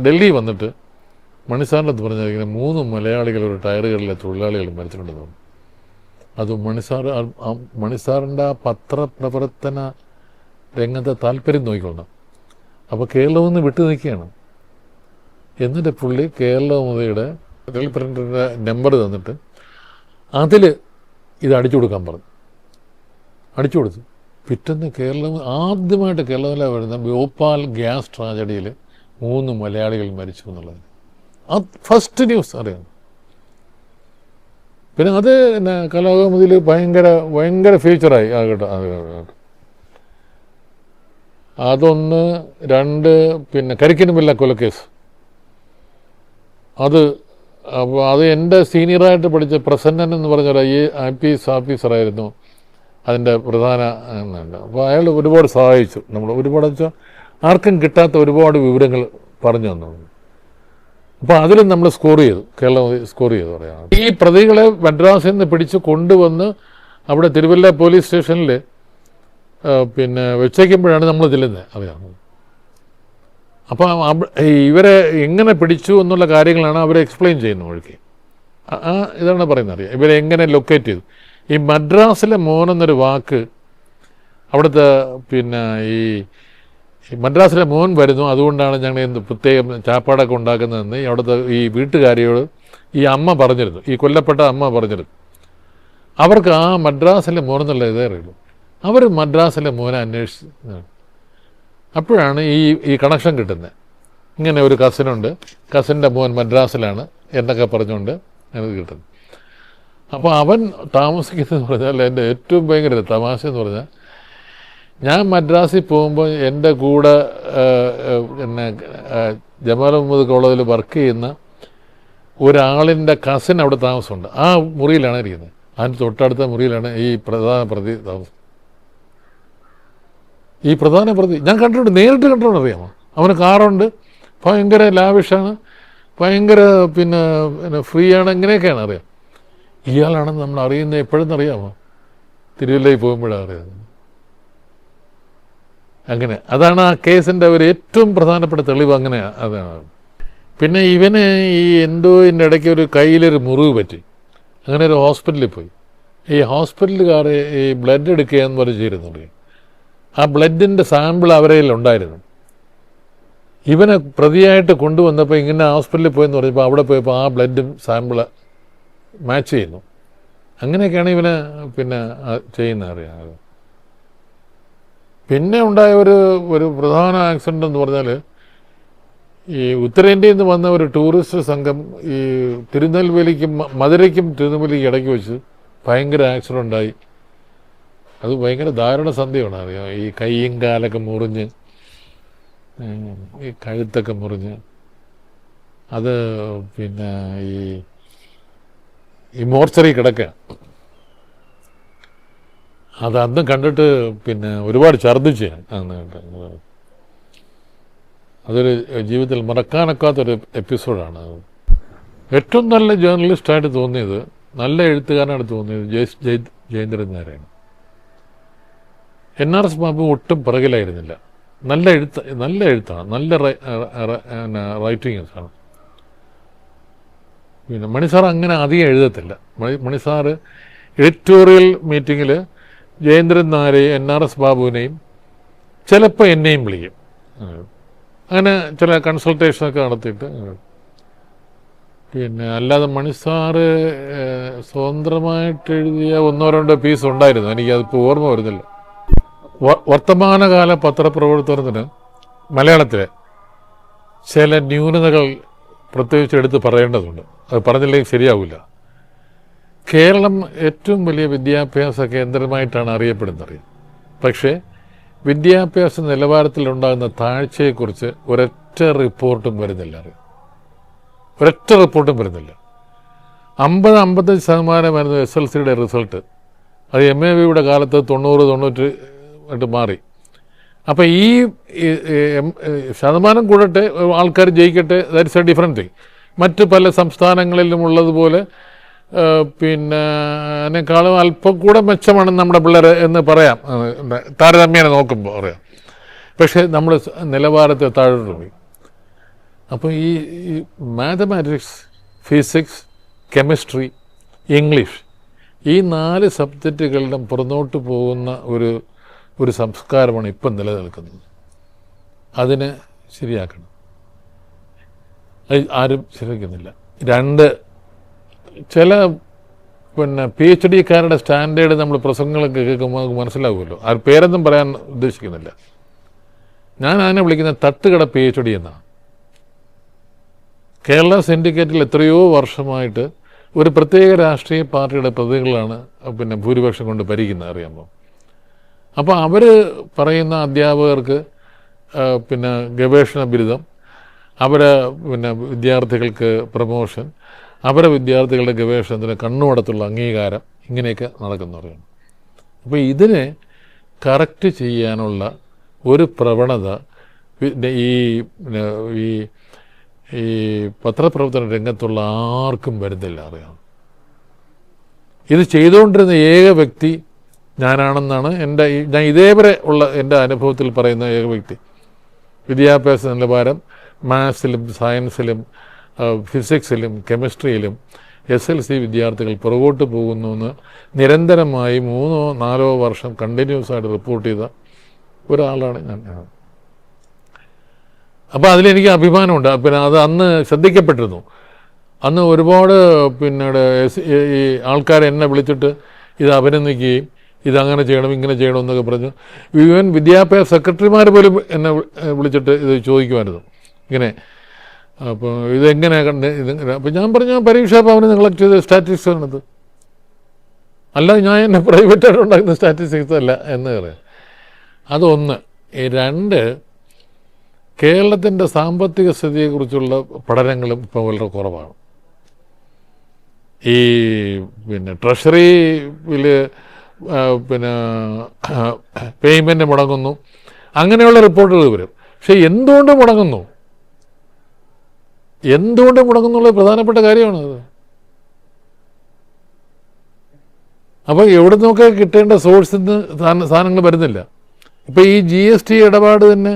ഡൽഹി വന്നിട്ട് മണിസാറിൻ്റെ അടുത്ത് പറഞ്ഞാൽ 3 മലയാളികൾ ഒരു ടയറുകളിലെ തൊഴിലാളികൾ മരിച്ചിട്ടുണ്ടെന്ന് പറഞ്ഞു. അത് മണിസാറിൻ്റെ ആ പത്രപ്രവർത്തന രംഗത്തെ താല്പര്യം നോക്കിക്കൊള്ളണം. അപ്പോൾ കേരളം ഒന്ന് വിട്ടു നിൽക്കുകയാണ്. എന്നിട്ട് പുള്ളി കേരളമുദയുടെ പ്രിൻ്ററിൻ്റെ നമ്പർ തന്നിട്ട് അതിൽ ഇത് അടിച്ചു കൊടുക്കാൻ പറഞ്ഞു. അടിച്ചു കൊടുത്തു. പിറ്റേന്ന് ആദ്യമായിട്ട് കേരളത്തിലെ വരുന്ന ഭോപ്പാൽ ഗ്യാസ് ട്രാജഡിയിൽ 3 മലയാളികൾ മരിച്ചു എന്നുള്ളത് അത് ഫസ്റ്റ് ന്യൂസ് അറിയാം. പിന്നെ അത് പിന്നെ കലാകൗമുദിയിൽ ഭയങ്കര ഫീച്ചറായി ആകട്ടെ. അതൊന്ന്. 2 പിന്നെ കരിക്കിനുമില്ല കൊലക്കേസ്. അത് എൻ്റെ സീനിയറായിട്ട് പഠിച്ച പ്രസന്നൻ എന്ന് പറഞ്ഞൊരു IPS ഓഫീസറായിരുന്നു അതിൻ്റെ പ്രധാന. അപ്പോൾ അയാൾ ഒരുപാട് സഹായിച്ചു. നമ്മൾ ഒരുപാട് വെച്ചാൽ ആർക്കും കിട്ടാത്ത ഒരുപാട് വിവരങ്ങൾ പറഞ്ഞു തന്നു. അപ്പോൾ അതിലും നമ്മൾ കേരളം സ്കോർ ചെയ്തു പറയാം. ഈ പ്രതികളെ മദ്രാസിൽ നിന്ന് പിടിച്ച് കൊണ്ടുവന്ന് അവിടെ തിരുവല്ല പോലീസ് സ്റ്റേഷനിൽ പിന്നെ വെച്ചേക്കുമ്പോഴാണ് നമ്മൾ ചെല്ലുന്നത്, അറിയാം. അപ്പോൾ ഇവരെ എങ്ങനെ പിടിച്ചു എന്നുള്ള കാര്യങ്ങളാണ് അവർ എക്സ്പ്ലെയിൻ ചെയ്യുന്നത് ഒഴുക്കി. ഇതാണ് പറയുന്നത്, അറിയാം. ഇവരെ എങ്ങനെ ലൊക്കേറ്റ് ചെയ്തു. ഈ മദ്രാസിലെ മോൻ എന്നൊരു വാക്ക് അവിടുത്തെ പിന്നെ ഈ മദ്രാസിലെ മോൻ വരുന്നു, അതുകൊണ്ടാണ് ഞങ്ങൾ പ്രത്യേകം ചാപ്പാടൊക്കെ ഉണ്ടാക്കുന്നതെന്ന് അവിടുത്തെ ഈ വീട്ടുകാരിയോട് ഈ അമ്മ പറഞ്ഞിരുന്നു, ഈ കൊല്ലപ്പെട്ട അമ്മ പറഞ്ഞിരുന്നു. അവർക്ക് ആ മദ്രാസിലെ മോൻ എന്നുള്ള ഇതേ അറിയുള്ളൂ. അവർ മദ്രാസിലെ മോനെ അന്വേഷിച്ച് അപ്പോഴാണ് ഈ കണക്ഷൻ കിട്ടുന്നത്. ഇങ്ങനെ ഒരു കസിനുണ്ട്, കസിൻ്റെ മോൻ മദ്രാസിലാണ് എന്നൊക്കെ പറഞ്ഞുകൊണ്ട് എനിക്ക് കിട്ടുന്നത്. അപ്പോൾ അവൻ താമസിക്കുന്നതെന്ന് പറഞ്ഞാൽ എൻ്റെ ഏറ്റവും ഭയങ്കര തമാശ എന്ന് പറഞ്ഞാൽ, ഞാൻ മദ്രാസിൽ പോകുമ്പോൾ എൻ്റെ കൂടെ പിന്നെ ജമാൽ മുഹമ്മദ് കോളേജിൽ വർക്ക് ചെയ്യുന്ന ഒരാളിൻ്റെ കസിൻ അവിടെ താമസമുണ്ട്. ആ മുറിയിലാണ് ഇരിക്കുന്നത്. അതിന് തൊട്ടടുത്ത മുറിയിലാണ് ഈ പ്രധാന പ്രതി താമസം. ഈ പ്രധാന പ്രതി ഞാൻ നേരിട്ട് കണ്ടിട്ടുണ്ട്, അറിയാമോ. അവന് കാറുണ്ട്, ഭയങ്കര ലാവിഷാണ്, ഭയങ്കര പിന്നെ ഫ്രീ ആണ്, ഇങ്ങനെയൊക്കെയാണ് അറിയാം. ഇയാളാണെന്ന് നമ്മൾ അറിയുന്നത് എപ്പോഴെന്ന് അറിയാമോ? തിരുവല്ലയിൽ പോകുമ്പോഴാണ് അറിയുന്നത്. അങ്ങനെ അതാണ് ആ കേസിൻ്റെ ഒരു ഏറ്റവും പ്രധാനപ്പെട്ട തെളിവ്. അങ്ങനെ അതാണ്. പിന്നെ ഇവന് ഇതിൻ്റെ ഇടയ്ക്ക് ഒരു കയ്യിലൊരു മുറിവ് പറ്റി. അങ്ങനെ ഒരു ഹോസ്പിറ്റലിൽ പോയി. ഈ ഹോസ്പിറ്റലുകാർ ഈ ബ്ലഡ് എടുക്കുക എന്ന് പറഞ്ഞിരുന്നു. ആ ബ്ലഡിൻ്റെ സാമ്പിൾ അവരെ ഉണ്ടായിരുന്നു. ഇവനെ പ്രതിയായിട്ട് കൊണ്ടുവന്നപ്പോൾ ഇങ്ങനെ ഹോസ്പിറ്റലിൽ പോയെന്ന് പറഞ്ഞപ്പോൾ അവിടെ പോയപ്പോൾ ആ ബ്ലഡും സാമ്പിള് മാച്ച് ചെയ്യുന്നു. അങ്ങനെയൊക്കെയാണ് ഇവനെ പിന്നെ ചെയ്യുന്നത്, അറിയാം. പിന്നെ ഉണ്ടായ ഒരു പ്രധാന ആക്സിഡൻ്റ് എന്ന് പറഞ്ഞാൽ, ഈ ഉത്തരേന്ത്യയിൽ നിന്ന് വന്ന ഒരു ടൂറിസ്റ്റ് സംഘം ഈ തിരുനെൽവേലിക്കും മധുരയ്ക്കും തിരുനെൽവേലിക്കും ഇടയ്ക്ക് വെച്ച് ഭയങ്കര ആക്സിഡൻ്റ് ഉണ്ടായി. അത് ഭയങ്കര ദാരുണ സന്ധ്യയാണ്, അറിയാം. ഈ കൈയും കാലൊക്കെ മുറിഞ്ഞ്, ഈ കഴുത്തൊക്കെ മുറിഞ്ഞ്, അത് പിന്നെ ഈ മോർച്ചറി കിടക്കുക. അത് അന്ന് കണ്ടിട്ട് പിന്നെ ഒരുപാട് ഛർദ്ദിച്ച്. അതൊരു ജീവിതത്തിൽ മറക്കാനൊക്കാത്തൊരു എപ്പിസോഡാണ്. ഏറ്റവും നല്ല ജേർണലിസ്റ്റായിട്ട് തോന്നിയത്, നല്ല എഴുത്തുകാരനായിട്ട് തോന്നിയത് ജയേന്ദ്രൻ നായരാണ്. NRS ബാബു ഒട്ടും പിറകിലായിരുന്നില്ല. നല്ല എഴുത്താണ്, നല്ല റൈറ്റിങ്സാണ്. പിന്നെ മണിസാർ അങ്ങനെ അധികം എഴുതത്തില്ല. മണിസാർ എഡിറ്റോറിയൽ മീറ്റിങ്ങിൽ ജയേന്ദ്രൻ നായരെയും NRS ബാബുവിനെയും ചിലപ്പോൾ എന്നെയും വിളിക്കും. അങ്ങനെ ചില കൺസൾട്ടേഷനൊക്കെ നടത്തിയിട്ട്. പിന്നെ അല്ലാതെ മണിസാർ സ്വതന്ത്രമായിട്ട് എഴുതിയ 1-2 പീസ് ഉണ്ടായിരുന്നു. എനിക്കതിപ്പോൾ ഓർമ്മ വരുന്നില്ല. വർത്തമാനകാല പത്രപ്രവർത്തനത്തിന് മലയാളത്തിലെ ചില ന്യൂനതകൾ പ്രത്യേകിച്ച് എടുത്ത് പറയേണ്ടതുണ്ട്. അത് പറഞ്ഞില്ലെങ്കിൽ ശരിയാവില്ല. കേരളം ഏറ്റവും വലിയ വിദ്യാഭ്യാസ കേന്ദ്രമായിട്ടാണ് അറിയപ്പെടുന്നത്. പക്ഷേ വിദ്യാഭ്യാസ നിലവാരത്തിലുണ്ടാകുന്ന താഴ്ചയെക്കുറിച്ച് ഒരൊറ്റ റിപ്പോർട്ടും വരുന്നില്ല. ഒരൊറ്റ റിപ്പോർട്ടും വരുന്നില്ല. 50-55% SLCയുടെ റിസൾട്ട്. അത് MAVയുടെ കാലത്ത് 90 ആയിട്ട് മാറി. അപ്പോൾ ഈ ശതമാനം കൂടട്ടെ, ആൾക്കാർ ജയിക്കട്ടെ, ദാറ്റ്സ് എ ഡിഫറെൻറ്റ് തിങ്. മറ്റ് പല സംസ്ഥാനങ്ങളിലും ഉള്ളതുപോലെ പിന്നെ അതിനേക്കാളും അല്പം കൂടെ മെച്ചമാണ് നമ്മുടെ പിള്ളേർ എന്ന് പറയാം, താരതമ്യേന നോക്കുമ്പോൾ അറിയാം. പക്ഷേ നമ്മൾ നിലവാരത്തെ താഴോട്ട് പോയി. അപ്പോൾ ഈ മാത്തമാറ്റിക്സ്, ഫിസിക്സ്, കെമിസ്ട്രി, ഇംഗ്ലീഷ്, ഈ 4 സബ്ജക്റ്റുകളിലും പുറന്നോട്ട് പോകുന്ന ഒരു സംസ്കാരമാണ് ഇപ്പം നിലനിൽക്കുന്നത്. അതിനെ ശരിയാക്കണം. ആരും ശരിയാക്കുന്നില്ല. 2, ചില PhD-കാരുടെ സ്റ്റാൻഡേർഡ് നമ്മൾ പ്രസംഗങ്ങളൊക്കെ കേൾക്കുമ്പോൾ നമുക്ക് മനസ്സിലാവുമല്ലോ. ആ പേരൊന്നും പറയാൻ ഉദ്ദേശിക്കുന്നില്ല. ഞാൻ അതിനെ വിളിക്കുന്ന തട്ടുകട PhD എന്നാണ്. കേരള സിൻഡിക്കേറ്റിൽ എത്രയോ വർഷമായിട്ട് ഒരു പ്രത്യേക രാഷ്ട്രീയ പാർട്ടിയുടെ പ്രതിനിധികളാണ് ഭൂരിപക്ഷം കൊണ്ട് ഭരിക്കുന്നത്, അറിയാമോ? അപ്പോൾ അവർ പറയുന്ന അധ്യാപകർക്ക് ഗവേഷണ ബിരുദം, വിദ്യാർത്ഥികൾക്ക് പ്രമോഷൻ, വിദ്യാർത്ഥികളുടെ ഗവേഷണത്തിന് കണ്ണുമടത്തുള്ള അംഗീകാരം, ഇങ്ങനെയൊക്കെ നടക്കുന്നു പറയുന്നു. അപ്പോൾ ഇതിനെ കറക്റ്റ് ചെയ്യാനുള്ള ഒരു പ്രവണത ഈ പത്രപ്രവർത്തന രംഗത്തുള്ള ആർക്കും വരുന്നില്ല, അറിയാം. ഇത് ചെയ്തുകൊണ്ടിരുന്ന ഏക വ്യക്തി ഞാനാണെന്നാണ് ഞാൻ ഇതേവരെ ഉള്ള എൻ്റെ അനുഭവത്തിൽ പറയുന്ന ഏക വ്യക്തി. വിദ്യാഭ്യാസ നിലവാരം മാത്സിലും സയൻസിലും ഫിസിക്സിലും കെമിസ്ട്രിയിലും SLC വിദ്യാർത്ഥികൾ പുറകോട്ട് പോകുന്നു എന്ന് നിരന്തരമായി 3-4 വർഷം കണ്ടിന്യൂസ് ആയിട്ട് റിപ്പോർട്ട് ചെയ്ത ഒരാളാണ് ഞാൻ. അപ്പോൾ അതിലെനിക്ക് അഭിമാനമുണ്ട്. അത് അന്ന് ശ്രദ്ധിക്കപ്പെട്ടിരുന്നു. അന്ന് ഒരുപാട് ഈ ആൾക്കാർ എന്നെ വിളിച്ചിട്ട് ഇത് അഭിനന്ദിക്കുകയും ഇതങ്ങനെ ചെയ്യണം ഇങ്ങനെ ചെയ്യണം എന്നൊക്കെ പറഞ്ഞു. ഈവൻ വിദ്യാഭ്യാസ സെക്രട്ടറിമാർ പോലും എന്നെ വിളിച്ചിട്ട് ഇത് ചോദിക്കുമായിരുന്നു, ഇങ്ങനെ അപ്പോൾ ഇതെങ്ങനെ കണ്ട് അപ്പോൾ ഞാൻ പറഞ്ഞു, പരീക്ഷാ ഭവന് കളക്ട് ചെയ്ത സ്റ്റാറ്റിസ്റ്റിക്സ് ആണത്, അല്ല ഞാൻ എന്നെ പ്രൈവറ്റായിട്ട് ഉണ്ടാക്കുന്ന സ്റ്റാറ്റിസ്റ്റിക്സ് അല്ല എന്ന് പറയാം. അതൊന്ന്. 2, കേരളത്തിൻ്റെ സാമ്പത്തിക സ്ഥിതിയെക്കുറിച്ചുള്ള പഠനങ്ങളും ഇപ്പോൾ വളരെ കുറവാണ്. ഈ ട്രഷറിയിൽ പേയ്മെൻറ്റ് മുടങ്ങുന്നു, അങ്ങനെയുള്ള റിപ്പോർട്ടുകൾ വരും. പക്ഷെ എന്തുകൊണ്ട് മുടങ്ങുന്നു എന്നുള്ളത് പ്രധാനപ്പെട്ട കാര്യമാണത്. അപ്പോൾ എവിടെ നിന്നൊക്കെ കിട്ടേണ്ട സോഴ്സിൽ നിന്ന് സാധനങ്ങൾ വരുന്നില്ല. ഇപ്പോൾ ഈ GST ഇടപാട് തന്നെ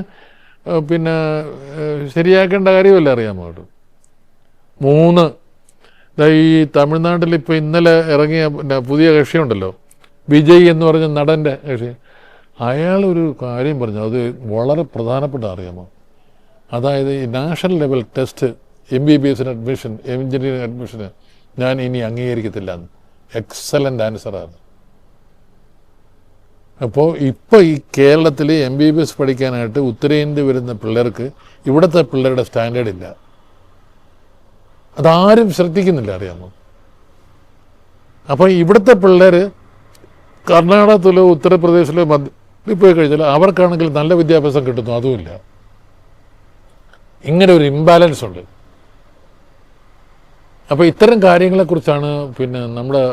ശരിയാക്കേണ്ട കാര്യമല്ല, അറിയാമോ? 3, ഈ തമിഴ്നാട്ടിൽ ഇപ്പോൾ ഇന്നലെ ഇറങ്ങിയ പുതിയ കക്ഷിയുണ്ടല്ലോ, വിജയ് എന്ന് പറഞ്ഞ നടൻ്റെ കക്ഷി, അയാളൊരു കാര്യം പറഞ്ഞു, അത് വളരെ പ്രധാനപ്പെട്ട, അറിയാമോ? അതായത് ഈ national level test MBBS admission, engineering അഡ്മിഷന് ഞാൻ ഇനി അംഗീകരിക്കത്തില്ല എന്ന്. എക്സലൻ്റ് ആൻസറാണ്. അപ്പോൾ ഇപ്പോൾ ഈ കേരളത്തിൽ MBBS പഠിക്കാനായിട്ട് ഉത്തരേന്ത്യ വരുന്ന പിള്ളേർക്ക് ഇവിടുത്തെ പിള്ളേരുടെ സ്റ്റാൻഡേർഡ് ഇല്ല. അതാരും ശ്രദ്ധിക്കുന്നില്ല, അറിയാമോ? അപ്പോൾ ഇവിടുത്തെ പിള്ളേർ കർണാടകത്തിലോ ഉത്തർപ്രദേശിലോ മധ്യത്തിൽ പോയി കഴിഞ്ഞാൽ അവർക്കാണെങ്കിൽ നല്ല വിദ്യാഭ്യാസം കിട്ടുന്നു, അതുമില്ല. ഇങ്ങനെ ഒരു ഇംബാലൻസ് ഉണ്ട്. അപ്പോൾ ഇത്തരം കാര്യങ്ങളെക്കുറിച്ചാണ് നമ്മുടെ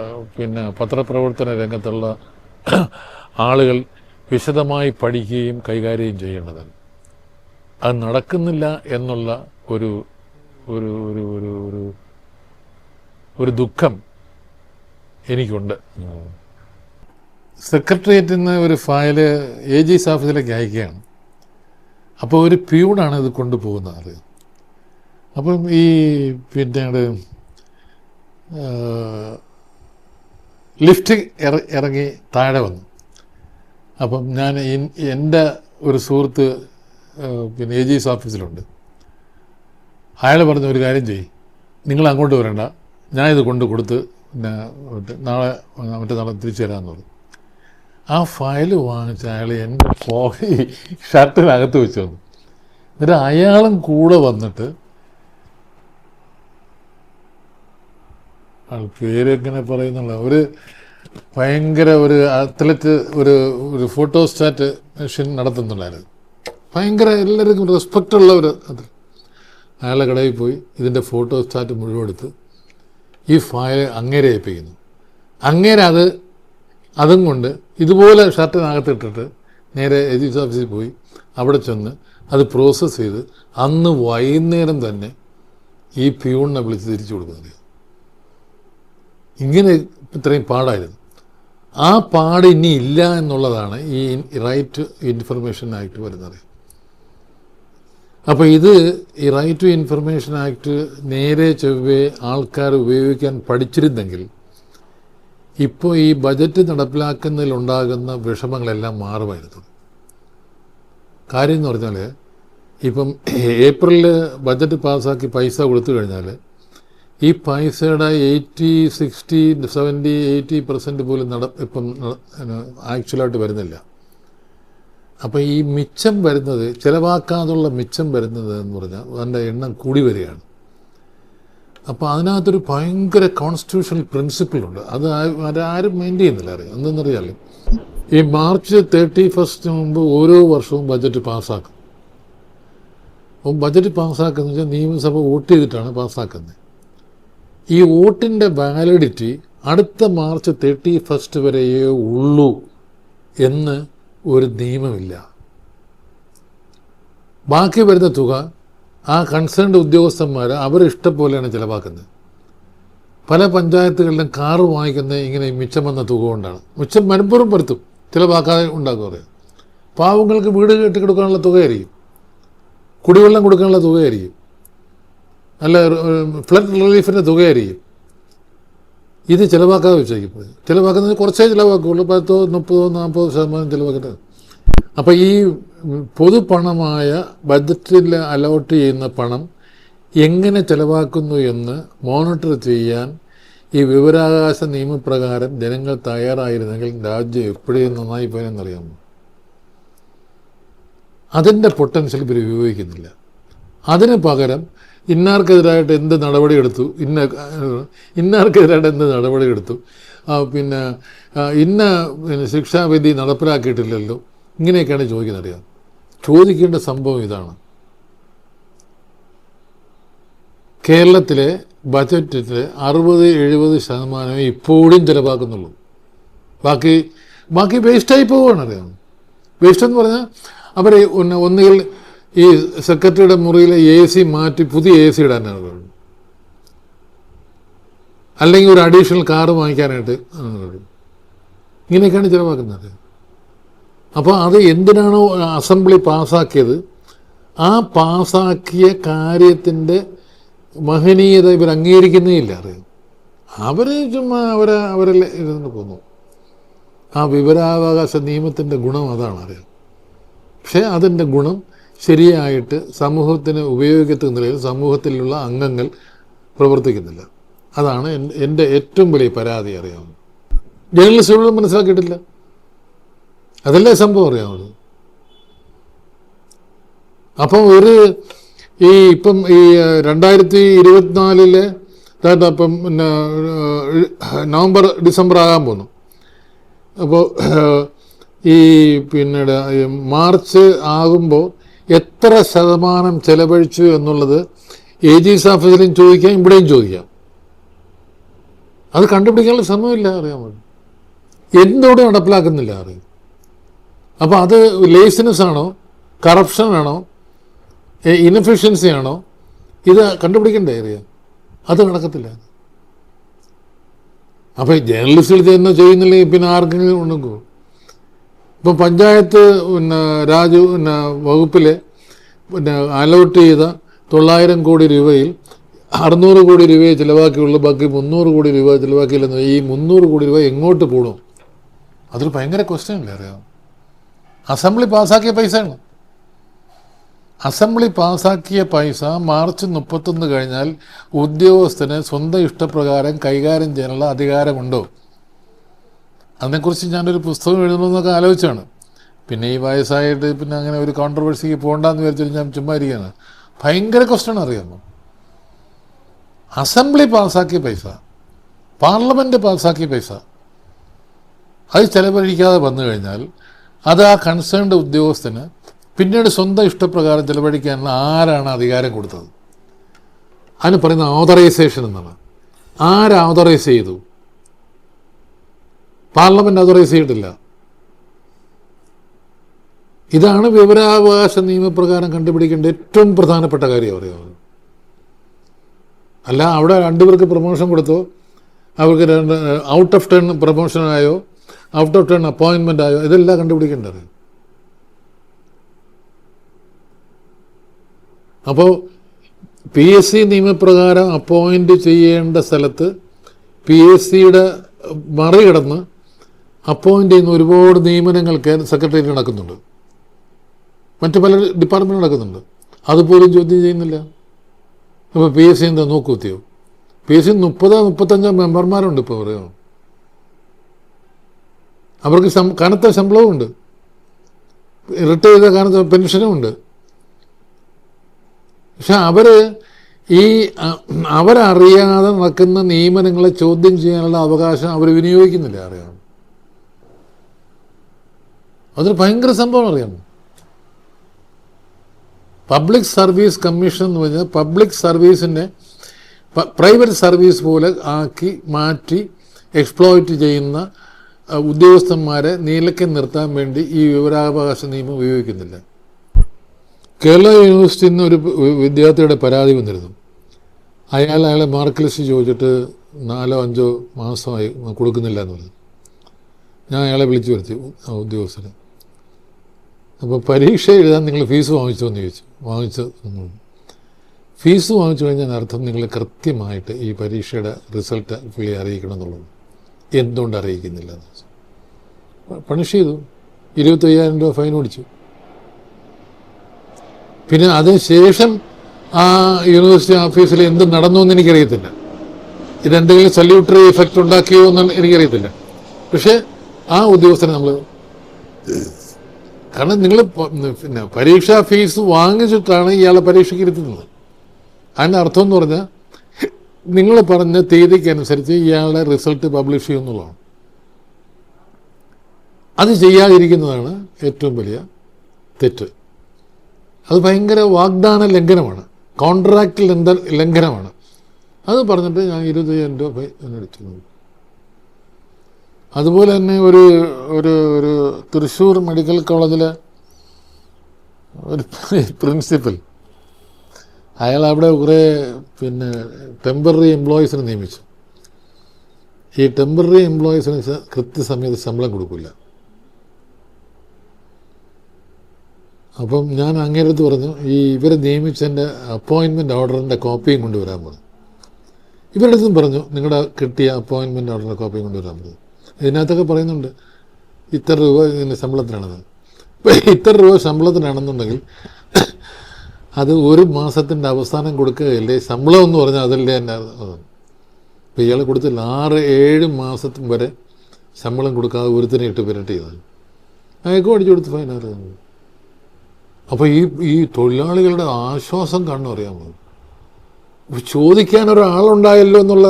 പത്രപ്രവർത്തന രംഗത്തുള്ള ആളുകൾ വിശദമായി പഠിക്കുകയും കൈകാര്യം ചെയ്യേണ്ടത്. അത് നടക്കുന്നില്ല എന്നുള്ള ഒരു ഒരു ഒരു ഒരു ഒരു ഒരു ദുഃഖം എനിക്കുണ്ട്. സെക്രട്ടേറിയറ്റിൽ നിന്ന് ഒരു ഫയല് AG's ഓഫീസിലേക്ക് അയക്കുകയാണ്. അപ്പോൾ ഒരു പ്യൂണാണ് ഇത് കൊണ്ടുപോകുന്നത്. അപ്പം ഈ ലിഫ്റ്റ് ഇറങ്ങി താഴെ വന്നു. അപ്പം ഞാൻ എൻ്റെ ഒരു സുഹൃത്ത് AG's ഓഫീസിലുണ്ട്. അയാൾ പറഞ്ഞ ഒരു കാര്യം ചെയ്യും, നിങ്ങൾ അങ്ങോട്ട് വരണ്ട, ഞാനിത് കൊടുത്ത് നാളെ മറ്റന്നാളെ തിരിച്ചു തരാമെന്ന് പറഞ്ഞു. ആ ഫയല് വാങ്ങിച്ച് അയാൾ എൻ്റെ ഷർട്ടിനകത്ത് വെച്ച് വന്നു. എന്നിട്ട് അയാളും കൂടെ വന്നിട്ട് പേരെങ്ങനെ പറയുന്നുള്ള ഒരു ഭയങ്കര ഒരു അത്ലറ്റ് ഒരു ഫോട്ടോസ്റ്റാറ്റ് മെഷീൻ നടത്തുന്നുണ്ടായിരുന്നു. ഭയങ്കര എല്ലാവർക്കും റെസ്പെക്റ്റുള്ള ഒരു അത്. അയാളുടെ കടയിൽ പോയി ഇതിൻ്റെ ഫോട്ടോസ്റ്റാറ്റ് മുഴുവൻ എടുത്ത് ഈ ഫയൽ അങ്ങേരെ ഏൽപ്പിക്കുന്നു. അങ്ങേരെ അതും കൊണ്ട് ഇതുപോലെ ഷർട്ടിനകത്തിട്ടിട്ട് നേരെ എജിപ്സ് ഓഫീസിൽ പോയി അവിടെ ചെന്ന് അത് പ്രോസസ്സ് ചെയ്ത് അന്ന് വൈകുന്നേരം തന്നെ ഈ പ്യൂണിനെ വിളിച്ച് തിരിച്ചു കൊടുക്കുന്നത്. ഇങ്ങനെ ഇത്രയും പാടായിരുന്നു. ആ പാട് ഇനി ഇല്ല എന്നുള്ളതാണ് ഈ റൈറ്റ് ടു ഇൻഫർമേഷൻ ആക്ട് വരുന്നത്. അപ്പോൾ ഈ റൈറ്റ് ടു ഇൻഫർമേഷൻ ആക്ട് നേരെ ചൊവ്വേ ആൾക്കാർ ഉപയോഗിക്കാൻ പഠിച്ചിരുന്നെങ്കിൽ ഇപ്പോൾ ഈ ബജറ്റ് നടപ്പിലാക്കുന്നതിലുണ്ടാകുന്ന വിഷമങ്ങളെല്ലാം മാറുമായിരുന്നു. കാര്യം എന്ന് പറഞ്ഞാൽ ഇപ്പം ഏപ്രിലിൽ ബജറ്റ് പാസ്സാക്കി പൈസ കൊടുത്തു കഴിഞ്ഞാൽ ഈ പൈസയുടെ 60-70-80% പോലും ഇപ്പം ആക്ച്വലായിട്ട് വരുന്നില്ല. അപ്പോൾ ഈ മിച്ചം വരുന്നത്, ചിലവാക്കാതുള്ള മിച്ചം വരുന്നത് എന്ന് പറഞ്ഞാൽ അതിൻ്റെ എണ്ണം കൂടി വരികയാണ്. അപ്പോൾ അതിനകത്തൊരു ഭയങ്കര കോൺസ്റ്റിറ്റ്യൂഷണൽ പ്രിൻസിപ്പിളുണ്ട്. അതാരും മെയിൻറ്റെയിൻ ചെയ്യുന്നില്ല. അറിയാം എന്തെന്നറിയാൽ ഈ മാർച്ച് 31 മുമ്പ് ഓരോ വർഷവും ബജറ്റ് പാസ്സാക്കും. അപ്പം ബജറ്റ് പാസ്സാക്കുന്നത് വെച്ചാൽ നിയമസഭ വോട്ട് ചെയ്തിട്ടാണ് പാസ്സാക്കുന്നത്. ഈ വോട്ടിൻ്റെ വാലിഡിറ്റി അടുത്ത മാർച്ച് 31 വരെയേ ഉള്ളൂ എന്ന് ഒരു നിയമമില്ല. ബാക്കി വരുന്ന തുക ആ കൺസേൺഡ് ഉദ്യോഗസ്ഥന്മാർ അവരിഷ്ടംപോലെയാണ് ചിലവാക്കുന്നത്. പല പഞ്ചായത്തുകളിലും കാറ് വാങ്ങിക്കുന്നത് ഇങ്ങനെ മിച്ചം വന്ന തുക കൊണ്ടാണ്. മിച്ചം മനഃപൂർവ്വം വരുത്തും, ചിലവാക്കാതെ ഉണ്ടാക്കുക. പറയാം പാവങ്ങൾക്ക് വീട് കെട്ടിക്കൊടുക്കാനുള്ള തുകയായിരിക്കും, കുടിവെള്ളം കൊടുക്കാനുള്ള തുകയായിരിക്കും, അല്ല ഫ്ലഡ് റിലീഫിൻ്റെ തുകയായിരിക്കും. ഇത് ചിലവാക്കാതെ വെച്ചേക്കും. ചിലവാക്കുന്നത് കുറച്ചേ ചിലവാക്കുള്ളൂ, 10, 30, 40% ചിലവാക്കുന്നത്. അപ്പോൾ ഈ പൊതുപണമായ ബജറ്റിൽ അലോട്ട് ചെയ്യുന്ന പണം എങ്ങനെ ചിലവാക്കുന്നു എന്ന് മോണിറ്റർ ചെയ്യാൻ ഈ വിവരാവകാശ നിയമപ്രകാരം ജനങ്ങൾ തയ്യാറായിരുന്നെങ്കിൽ രാജ്യം എപ്പോഴും നന്നായി പോയെന്നറിയാമോ? അതിൻ്റെ പൊട്ടൻഷ്യൽ ഇവർ ഉപയോഗിക്കുന്നില്ല. അതിന് പകരം ഇന്നാർക്കെതിരായിട്ട് എന്ത് നടപടിയെടുത്തു, ഇന്നാർക്കെതിരായിട്ട് എന്ത് നടപടിയെടുത്തു, പിന്നെ ഇന്ന ശിക്ഷാവിധി നടപ്പിലാക്കിയിട്ടില്ലല്ലോ, ഇങ്ങനെയൊക്കെയാണ് ചോദിക്കുന്നറിയാം. ചോദിക്കേണ്ട സംഭവം ഇതാണ്: കേരളത്തിലെ ബജറ്റിൽ 60-70% ഇപ്പോഴും ചിലവാക്കുന്നുള്ളൂ. ബാക്കി വേസ്റ്റായി പോവുകയാണ്. അറിയാം വേസ്റ്റ് എന്ന് പറഞ്ഞാൽ അവർ ഒന്നുകിൽ ഈ സെക്രട്ടറിയുടെ മുറിയിലെ AC മാറ്റി പുതിയ AC ഇടാനാണ് പറയുന്നത്, അല്ലെങ്കിൽ ഒരു അഡീഷണൽ കാറ് വാങ്ങിക്കാനായിട്ട് ഇങ്ങനെയൊക്കെയാണ് ചിലവാക്കുന്നത്. അപ്പോൾ അത് എന്തിനാണോ അസംബ്ലി പാസ്സാക്കിയത്, ആ പാസ്സാക്കിയ കാര്യത്തിൻ്റെ മഹനീയത ഇവർ അംഗീകരിക്കുന്നേ ഇല്ല. അറിയാം അവർ ചുമ്മാ അവരെല്ലാം ഇരുന്ന് പോന്നു. ആ വിവരാവകാശ നിയമത്തിൻ്റെ ഗുണം അതാണ്. അറിയാം പക്ഷേ അതിൻ്റെ ഗുണം ശരിയായിട്ട് സമൂഹത്തിന് ഉപയോഗിക്കുന്ന നിലയിൽ സമൂഹത്തിലുള്ള അംഗങ്ങൾ പ്രവർത്തിക്കുന്നില്ല. അതാണ് എൻ്റെ ഏറ്റവും വലിയ പരാതി. അറിയാവുന്നത് ജേർണലിസ്റ്റുകളും മനസ്സിലാക്കിയിട്ടില്ല. അതല്ലേ സംഭവം അറിയാവുന്നത്. അപ്പം ഇപ്പം ഈ 2024 അപ്പം പിന്നെ നവംബർ ഡിസംബർ ആകാൻ പോന്നു. അപ്പോൾ ഈ പിന്നീട് മാർച്ച് ആകുമ്പോൾ എത്ര ശതമാനം ചെലവഴിച്ചു എന്നുള്ളത് AG's ഓഫീസിലും ചോദിക്കാം, ഇവിടെയും ചോദിക്കാം. അത് കണ്ടുപിടിക്കാനുള്ള സമയമില്ല. അറിയാമോ? എന്തുകൊണ്ട് നടപ്പിലാക്കുന്നില്ല അറിയാം. അപ്പോൾ അത് ലേസിനെസ് ആണോ, കറപ്ഷനാണോ, ഇൻഎഫിഷ്യൻസി ആണോ, ഇത് കണ്ടുപിടിക്കണ്ടേ? അറിയാം അത് നടക്കത്തില്ല. അപ്പോൾ ജേർണലിസ്റ്റുകൾ തന്നെ ചെയ്യുന്നില്ലെങ്കിൽ പിന്നെ ആർക്കെങ്കിലും ഉണ്ടെങ്കിൽ ഇപ്പം പഞ്ചായത്ത് വകുപ്പിൽ അലോട്ട് ചെയ്ത 900 കോടി രൂപയിൽ 600 കോടി രൂപയെ ചിലവാക്കിയുള്ളൂ, ബാക്കി 300 കോടി രൂപ ചിലവാക്കിയില്ലെന്ന്. ഈ 300 കോടി രൂപ എങ്ങോട്ട് പോകണം? അതൊരു ഭയങ്കര ക്വസ്റ്റ്യൻ അല്ലേ? അറിയാം അസംബ്ലി പാസ്സാക്കിയ പൈസയാണ്. അസംബ്ലി പാസ്സാക്കിയ പൈസ മാർച്ച് 31 കഴിഞ്ഞാൽ ഉദ്യോഗസ്ഥന് സ്വന്തം ഇഷ്ടപ്രകാരം കൈകാര്യം ചെയ്യാനുള്ള അധികാരമുണ്ടോ? അതിനെക്കുറിച്ച് ഞാനൊരു പുസ്തകം എഴുതണമെന്നൊക്കെ ആലോചിച്ചാണ്. പിന്നെ ഈ വയസ്സായിട്ട് പിന്നെ അങ്ങനെ ഒരു കോൺട്രവേഴ്സിക്ക് പോകണ്ടെന്ന് വിചാരിച്ചിട്ട് ഞാൻ ചുമ്മാ ഇരിക്കുകയാണ്. ഭയങ്കര ക്വസ്റ്റ്യൻ അറിയാമോ? അസംബ്ലി പാസ്സാക്കിയ പൈസ പാർലമെൻറ്റ് പാസ്സാക്കിയ പൈസ അത് ചെലവഴിക്കാതെ വന്നു കഴിഞ്ഞാൽ അത് ആ കൺസേൺഡ് ഉദ്യോഗസ്ഥന് പിന്നീട് സ്വന്തം ഇഷ്ടപ്രകാരം ചെലവഴിക്കാനുള്ള ആരാണ് അധികാരം കൊടുത്തത്? അതിന് പറയുന്ന ഓതറൈസേഷൻ എന്നാണ്. ആര് ഓതറൈസ് ചെയ്തു? പാർലമെൻറ്റ് ഓതറൈസ് ചെയ്തിട്ടില്ല. ഇതാണ് വിവരാവകാശ നിയമപ്രകാരം കണ്ടുപിടിക്കേണ്ട ഏറ്റവും പ്രധാനപ്പെട്ട കാര്യം അറിയാമോ? അല്ല അവിടെ രണ്ടുപേർക്ക് പ്രൊമോഷൻ കൊടുത്തോ, അവർക്ക് ഔട്ട് ഓഫ് ടേൺ പ്രൊമോഷനായോ ഔട്ട് ഓഫ് ടേൺ അപ്പോയിൻമെൻ്റ് ആയോ, ഇതെല്ലാം കണ്ടുപിടിക്കേണ്ടത്. അപ്പോൾ PSC നിയമപ്രകാരം അപ്പോയിൻ്റ് ചെയ്യേണ്ട സ്ഥലത്ത് PSCയുടെ മറികടന്ന് അപ്പോയിൻ്റ് ചെയ്യുന്ന ഒരുപാട് നിയമനങ്ങൾ സെക്രട്ടേറിയറ്റ് നടക്കുന്നുണ്ട്, മറ്റു പല ഡിപ്പാർട്ട്മെൻറ്റ് നടക്കുന്നുണ്ട്. അതുപോലും ചോദ്യം ചെയ്യുന്നില്ല. അപ്പോൾ PSC എന്താ നോക്കുത്തിയോ? PSC 30-35 മെമ്പർമാരുണ്ട് ഇപ്പോൾ പറയുമോ. അവർക്ക് കനത്ത ശമ്പളവും ഉണ്ട്, റിട്ടയർ ചെയ്ത കനത്ത പെൻഷനും ഉണ്ട്. പക്ഷെ അവരറിയാതെ നടക്കുന്ന നിയമനങ്ങളെ ചോദ്യം ചെയ്യാനുള്ള അവകാശം അവർ വിനിയോഗിക്കുന്നില്ല. അറിയാം, അതൊരു ഭയങ്കര സംഭവം. അറിയാമോ? പബ്ലിക് സർവീസ് കമ്മീഷൻ എന്ന് പറഞ്ഞാൽ പബ്ലിക് സർവീസിനെ പ്രൈവറ്റ് സർവീസ് പോലെ ആക്കി മാറ്റി എക്സ്പ്ലോയിറ്റ് ചെയ്യുന്ന ഉദ്യോഗസ്ഥന്മാരെ നിലയ്ക്ക് നിർത്താൻ വേണ്ടി ഈ വിവരാവകാശ നിയമം ഉപയോഗിക്കുന്നില്ല. കേരള യൂണിവേഴ്സിറ്റിയിൽ നിന്ന് ഒരു വിദ്യാർത്ഥിയുടെ പരാതി വന്നിരുന്നു. അയാളെ മാർക്ക് ലിസ്റ്റ് ചോദിച്ചിട്ട് 4-5 മാസമായി കൊടുക്കുന്നില്ല എന്ന് പറഞ്ഞു. ഞാൻ അയാളെ വിളിച്ചു വരുത്തി ഉദ്യോഗസ്ഥനെ. അപ്പോൾ പരീക്ഷ എഴുതാൻ നിങ്ങൾ ഫീസ് വാങ്ങിച്ചോ എന്ന് ചോദിച്ചു. വാങ്ങിച്ചു. ഫീസ് വാങ്ങിച്ചു കഴിഞ്ഞാൽ അർത്ഥം നിങ്ങൾ കൃത്യമായിട്ട് ഈ പരീക്ഷയുടെ റിസൾട്ട് അറിയിക്കണം എന്നുള്ളത്. എന്തുകൊണ്ട് അറിയിക്കുന്നില്ല എന്ന് വെച്ചു. പണിഷ് ചെയ്തു. 25,000 രൂപ ഫൈൻ ഓടിച്ചു. പിന്നെ അതിന് ശേഷം ആ യൂണിവേഴ്സിറ്റി ഓഫീസിൽ എന്ത് നടന്നു എന്ന് എനിക്കറിയത്തില്ല. ഇതെന്തെങ്കിലും സല്യൂട്ടറി എഫക്റ്റ് ഉണ്ടാക്കിയോ എന്ന് എനിക്കറിയത്തില്ല. പക്ഷേ ആ ഉദ്യോഗസ്ഥനെ നമ്മൾ, കാരണം നിങ്ങൾ പിന്നെ പരീക്ഷാ ഫീസ് വാങ്ങിച്ചിട്ടാണ് ഇയാളെ പരീക്ഷയ്ക്ക് ഇരുത്തുന്നത്. അതിൻ്റെ അർത്ഥം എന്ന് പറഞ്ഞാൽ നിങ്ങൾ പറഞ്ഞ തീയതിക്കനുസരിച്ച് ഇയാളുടെ റിസൾട്ട് പബ്ലിഷ് ചെയ്യുമെന്നുള്ളതാണ്. അത് ചെയ്യാതിരിക്കുന്നതാണ് ഏറ്റവും വലിയ തെറ്റ്. അത് ഭയങ്കര വാഗ്ദാന ലംഘനമാണ്, കോൺട്രാക്റ്റ് ലംഘനമാണ്. അത് പറഞ്ഞിട്ട് ഞാൻ 25,000 രൂപ അടിച്ചു. അതുപോലെ തന്നെ ഒരു തൃശ്ശൂർ മെഡിക്കൽ കോളേജിലെ ഒരു പ്രിൻസിപ്പൽ, അയാൾ അവിടെ കുറേ പിന്നെ ടെമ്പററി എംപ്ലോയീസിനെ നിയമിച്ചു. ഈ ടെമ്പററി എംപ്ലോയീസിന് കൃത്യസമയത്ത് ശമ്പളം കൊടുക്കില്ല. അപ്പം ഞാൻ അങ്ങേരടുത്ത് പറഞ്ഞു, ഇവരെ നിയമിച്ചതിൻ്റെ അപ്പോയിൻമെൻറ്റ് ഓർഡറിൻ്റെ കോപ്പിയും കൊണ്ടുവരാൻ പറഞ്ഞു. ഇവരുടെ അടുത്തും പറഞ്ഞു, നിങ്ങളുടെ കിട്ടിയ അപ്പോയിൻമെൻറ്റ് ഓർഡറിൻ്റെ കോപ്പിയും കൊണ്ടുവരാൻ പറഞ്ഞു. ഇതിനകത്തൊക്കെ പറയുന്നുണ്ട് ഇത്ര രൂപ ഇതിൻ്റെ ശമ്പളത്തിനാണെന്ന്. ഇപ്പം ഇത്ര രൂപ ശമ്പളത്തിനാണെന്നുണ്ടെങ്കിൽ അത് ഒരു മാസത്തിൻ്റെ അവസാനം കൊടുക്കുകയല്ലേ ശമ്പളം എന്ന് പറഞ്ഞാൽ അതല്ലേ എൻ്റെ. അപ്പോൾ ഇയാൾ കൊടുത്തില്ല. 6-7 മാസത്തും വരെ ശമ്പളം കൊടുക്കാതെ ഒരുത്തിനെ ഇട്ട് പെരട്ട് ചെയ്താൽ അയാൾക്കും അടിച്ചു കൊടുത്ത് ഫൈനാറ്. അപ്പോൾ ഈ തൊഴിലാളികളുടെ ആശ്വാസം കാണണം. അറിയാമോ? ചോദിക്കാൻ ഒരാളുണ്ടായല്ലോ എന്നുള്ള,